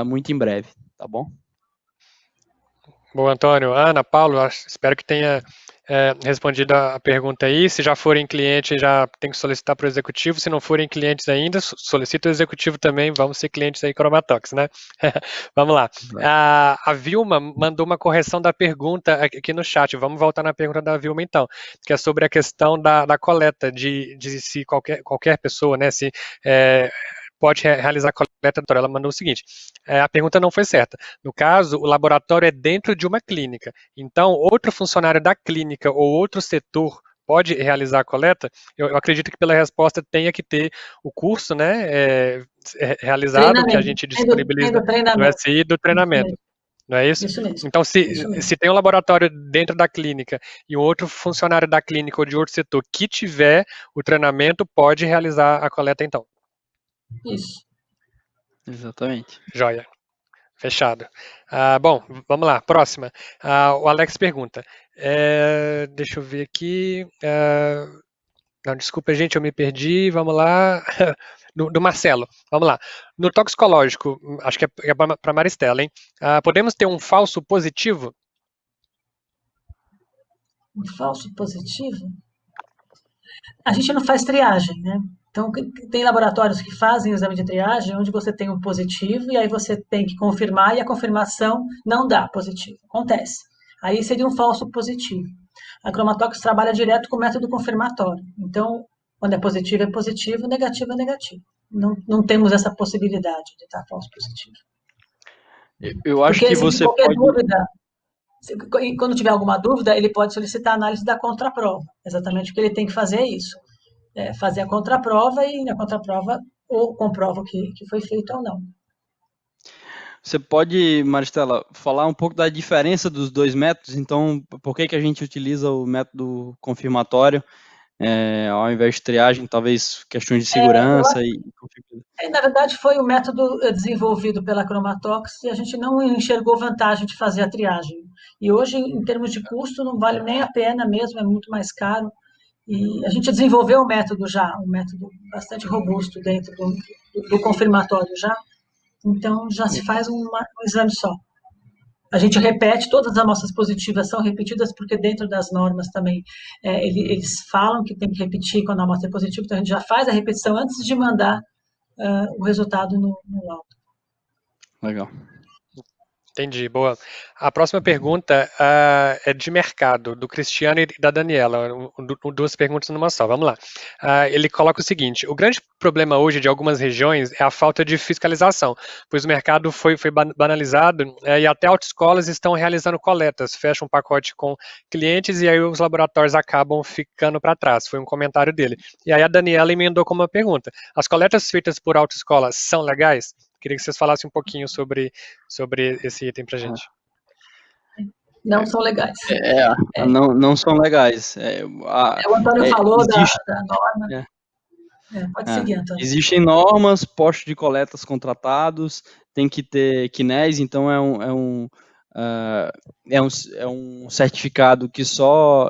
muito em breve, tá bom? Bom, Antônio, Ana, Paulo, espero que tenha respondido a pergunta aí. Se já forem clientes, já tem que solicitar para o executivo. Se não forem clientes ainda, solicita o executivo também. Vamos ser clientes aí, Chromatox, né? Vamos lá. A Vilma mandou uma correção da pergunta aqui no chat. Vamos voltar na pergunta da Vilma, então, que é sobre a questão da coleta, de se qualquer pessoa, né, se pode realizar a coleta. Ela mandou o seguinte: a pergunta não foi certa. No caso, o laboratório é dentro de uma clínica. Então, outro funcionário da clínica ou outro setor pode realizar a coleta? Eu acredito que pela resposta tenha que ter o curso, né, realizado, que a gente disponibiliza no SI do treinamento. Não é isso? Isso mesmo. Então, se tem um laboratório dentro da clínica e um outro funcionário da clínica ou de outro setor que tiver o treinamento, pode realizar a coleta, então. Isso. Exatamente. Joia. Fechado. Bom, vamos lá, próxima. O Alex pergunta. Deixa eu ver aqui. Não, desculpa, gente, eu me perdi. Vamos lá. Do Marcelo. Vamos lá. No toxicológico, acho que é para Maristela, hein? Podemos ter um falso positivo? Um falso positivo? A gente não faz triagem, né? Então, tem laboratórios que fazem o exame de triagem onde você tem um positivo e aí você tem que confirmar e a confirmação não dá positivo. Acontece. Aí seria um falso positivo. A Chromatox trabalha direto com o método confirmatório. Então, quando é positivo, negativo é negativo. Não temos essa possibilidade de estar falso positivo. Eu acho porque que você qualquer pode... dúvida, quando tiver alguma dúvida, ele pode solicitar a análise da contraprova. Exatamente o que ele tem que fazer é isso. Fazer a contraprova e na contraprova ou comprova que foi feito ou não. Você pode, Maristela, falar um pouco da diferença dos dois métodos? Então, por que a gente utiliza o método confirmatório ao invés de triagem? Talvez questões de segurança Na verdade, foi o método desenvolvido pela Chromatox e a gente não enxergou vantagem de fazer a triagem. E hoje, em termos de custo, não vale nem a pena mesmo, é muito mais caro. E a gente desenvolveu um método bastante robusto dentro do confirmatório já. Então, já se faz um exame só. A gente repete, todas as amostras positivas são repetidas, porque dentro das normas também, eles falam que tem que repetir quando a amostra é positiva, então a gente já faz a repetição antes de mandar o resultado no laudo. Legal. Entendi, boa. A próxima pergunta é de mercado, do Cristiano e da Daniela, duas perguntas numa só, vamos lá. Ele coloca o seguinte: o grande problema hoje de algumas regiões é a falta de fiscalização, pois o mercado foi banalizado e até autoescolas estão realizando coletas, fecham um pacote com clientes e aí os laboratórios acabam ficando para trás. Foi um comentário dele. E aí a Daniela emendou com uma pergunta: as coletas feitas por autoescolas são legais? Queria que vocês falassem um pouquinho sobre esse item para gente. Não são legais. Não são legais. O Antônio falou existe, da norma. Pode seguir, Antônio. Existem normas, postos de coletas contratados, tem que ter KNES, então é um certificado que só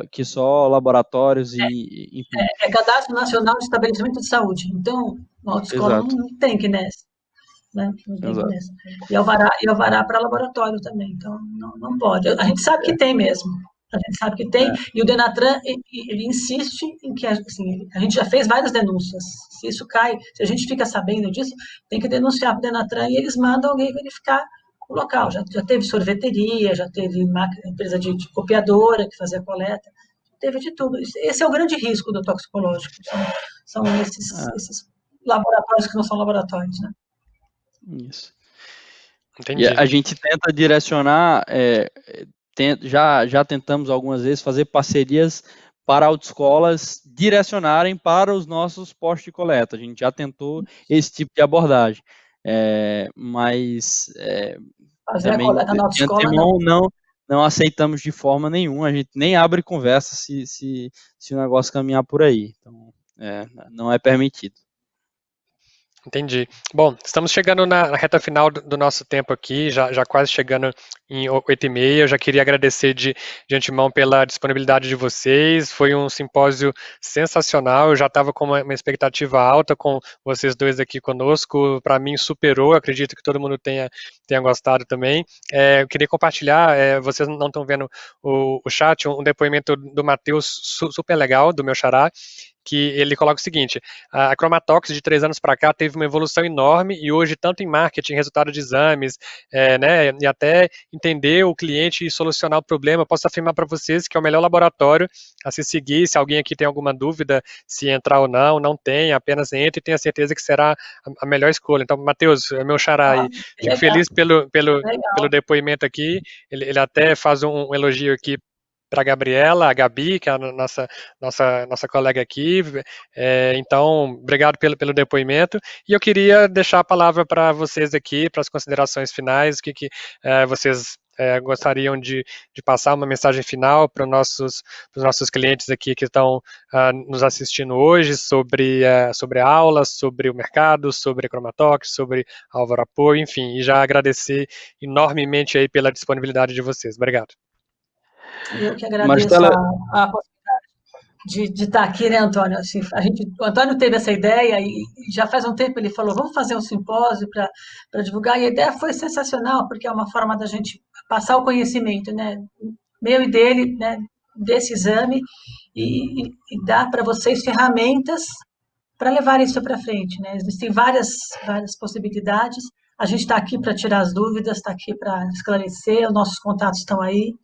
laboratórios e enfim. É Cadastro Nacional de Estabelecimento de Saúde. Então, na autoescola não tem KNES. Né? E alvará para laboratório também, então não pode. A gente sabe que tem mesmo, a gente sabe que tem, e o Denatran ele insiste em que assim, a gente já fez várias denúncias. Se isso cai, se a gente fica sabendo disso, tem que denunciar para o Denatran e eles mandam alguém verificar o local. Já teve sorveteria, já teve empresa de copiadora que fazia coleta, teve de tudo. Esse é o grande risco do toxicológico, são esses laboratórios que não são laboratórios, né? Isso. Entendi. E a gente tenta direcionar, já tentamos algumas vezes fazer parcerias para autoescolas direcionarem para os nossos postos de coleta. A gente já tentou esse tipo de abordagem, mas fazer também a coleta na autoescola, não aceitamos de forma nenhuma. A gente nem abre conversa se o negócio caminhar por aí. Então, não é permitido. Entendi. Bom, estamos chegando na reta final do nosso tempo aqui, já quase chegando em 8h30. Eu já queria agradecer de antemão pela disponibilidade de vocês. Foi um simpósio sensacional. Eu já estava com uma expectativa alta com vocês dois aqui conosco. Para mim, superou. Acredito que todo mundo tenha gostado também. Eu queria compartilhar, vocês não estão vendo o chat, um depoimento do Matheus super legal, do meu xará, que ele coloca o seguinte: a Chromatox de 3 anos para cá teve uma evolução enorme e hoje, tanto em marketing, resultado de exames, né, e até entender o cliente e solucionar o problema, posso afirmar para vocês que é o melhor laboratório a se seguir. Se alguém aqui tem alguma dúvida se entrar ou não tem, apenas entre e tenha certeza que será a melhor escolha. Então, Matheus, é meu xará aí. Fico feliz pelo depoimento aqui. Ele até faz um elogio aqui para a Gabi, que é a nossa colega aqui. Então, obrigado pelo depoimento. E eu queria deixar a palavra para vocês aqui, para as considerações finais, o que vocês gostariam de passar uma mensagem final para os nossos clientes aqui que estão nos assistindo hoje sobre a aula, sobre o mercado, sobre a Chromatox, sobre a Álvaro Apoio, enfim, e já agradecer enormemente aí pela disponibilidade de vocês. Obrigado. Eu que agradeço a possibilidade de estar aqui, né, Antônio? Assim, o Antônio teve essa ideia e já faz um tempo ele falou, vamos fazer um simpósio para divulgar, e a ideia foi sensacional, porque é uma forma da gente passar o conhecimento, né, meu e dele, né, desse exame, e dar para vocês ferramentas para levar isso para frente, né? Existem várias possibilidades, a gente está aqui para tirar as dúvidas, está aqui para esclarecer, os nossos contatos estão aí.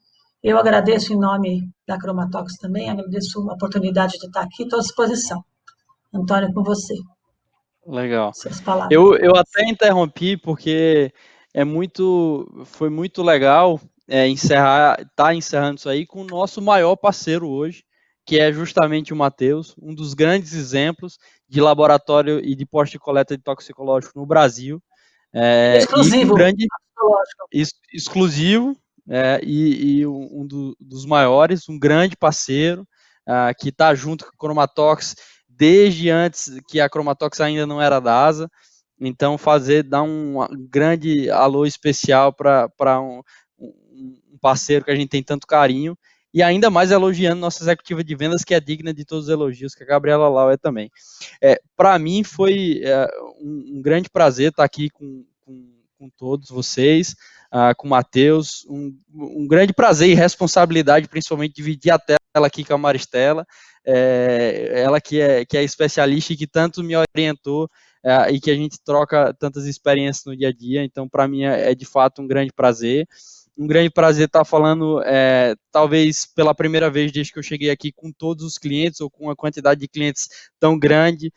Eu agradeço em nome da Chromatox também, agradeço a oportunidade de estar aqui, estou à disposição. Antônio, com você. Legal. Suas palavras. Eu até interrompi porque foi muito legal estar encerrando isso aí com o nosso maior parceiro hoje, que é justamente o Matheus, um dos grandes exemplos de laboratório e de posto de coleta de toxicológico no Brasil. Exclusivo. Exclusivo. E um dos maiores, um grande parceiro, que está junto com a Chromatox desde antes que a Chromatox ainda não era da ASA. Então, dar um grande alô especial para um parceiro que a gente tem tanto carinho, e ainda mais elogiando nossa executiva de vendas, que é digna de todos os elogios, que a Gabriela Lau é também. Para mim, foi um grande prazer estar aqui com todos vocês, com o Matheus, um grande prazer e responsabilidade, principalmente, dividir a tela aqui com a Maristela, ela que é especialista e que tanto me orientou e que a gente troca tantas experiências no dia a dia. Então, para mim, é de fato um grande prazer. Um grande prazer estar falando, talvez pela primeira vez desde que eu cheguei aqui, com todos os clientes, ou com uma quantidade de clientes tão grande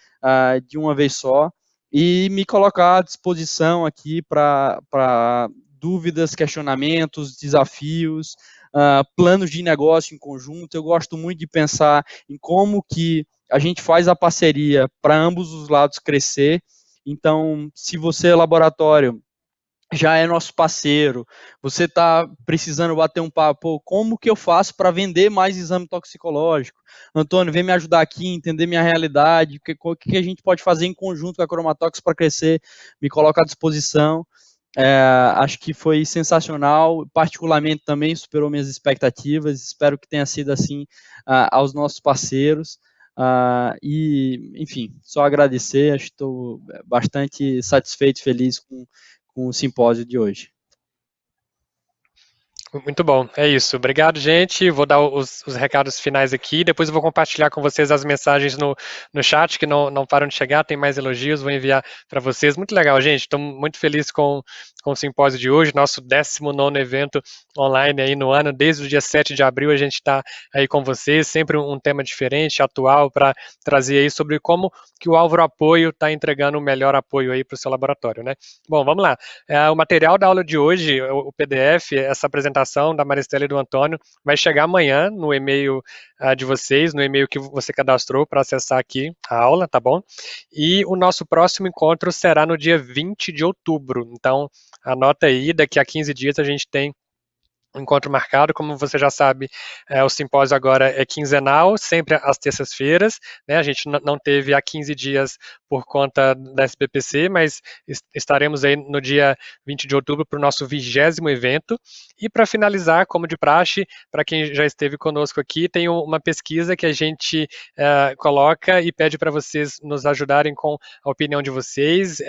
de uma vez só, e me colocar à disposição aqui para dúvidas, questionamentos, desafios, planos de negócio em conjunto. Eu gosto muito de pensar em como que a gente faz a parceria para ambos os lados crescer. Então, se você, laboratório, já é nosso parceiro, você está precisando bater um papo, como que eu faço para vender mais exame toxicológico? Antônio, vem me ajudar aqui, entender minha realidade, o que a gente pode fazer em conjunto com a Chromatox para crescer, me coloca à disposição. Acho que foi sensacional, particularmente também superou minhas expectativas, espero que tenha sido assim aos nossos parceiros. E, enfim, só agradecer, acho que estou bastante satisfeito, feliz com o simpósio de hoje. Muito bom, é isso. Obrigado, gente. Vou dar os recados finais aqui. Depois eu vou compartilhar com vocês as mensagens no chat, que não param de chegar. Tem mais elogios, vou enviar para vocês. Muito legal, gente. Estou muito feliz com o simpósio de hoje, nosso 19º evento online aí no ano. Desde o dia 7 de abril a gente está aí com vocês. Sempre um tema diferente, atual, para trazer aí sobre como que o Álvaro Apoio está entregando o melhor apoio aí para o seu laboratório, né? Bom, vamos lá. O material da aula de hoje, o PDF, essa apresentação da Maristela e do Antônio, vai chegar amanhã no e-mail de vocês, no e-mail que você cadastrou para acessar aqui a aula, tá bom? E o nosso próximo encontro será no dia 20 de outubro. Então, anota aí, daqui a 15 dias a gente tem um encontro marcado. Como você já sabe, o simpósio agora é quinzenal, sempre às terças-feiras, né? A gente não teve há 15 dias por conta da SBPC, mas estaremos aí no dia 20 de outubro para o nosso 20º evento. E para finalizar, como de praxe, para quem já esteve conosco aqui, tem uma pesquisa que a gente coloca e pede para vocês nos ajudarem com a opinião de vocês.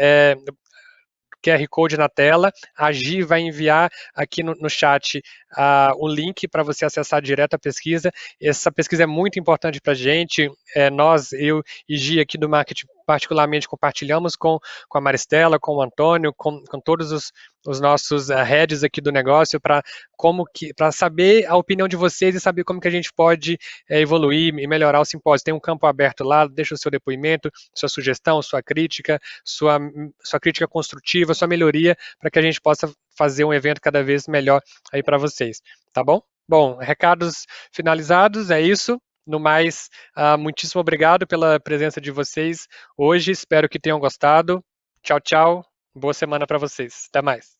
QR Code na tela, a Gi vai enviar aqui no chat o link para você acessar direto a pesquisa. Essa pesquisa é muito importante para a gente, nós, eu e Gi aqui do marketing, particularmente compartilhamos com a Maristela, com o Antônio, com todos os nossos heads aqui do negócio, para saber a opinião de vocês e saber como que a gente pode evoluir e melhorar o simpósio. Tem um campo aberto lá, deixa o seu depoimento, sua sugestão, sua crítica, sua crítica construtiva, sua melhoria, para que a gente possa fazer um evento cada vez melhor aí para vocês, tá bom? Bom, recados finalizados, é isso. No mais, muitíssimo obrigado pela presença de vocês hoje, espero que tenham gostado. Tchau, tchau, boa semana para vocês, até mais.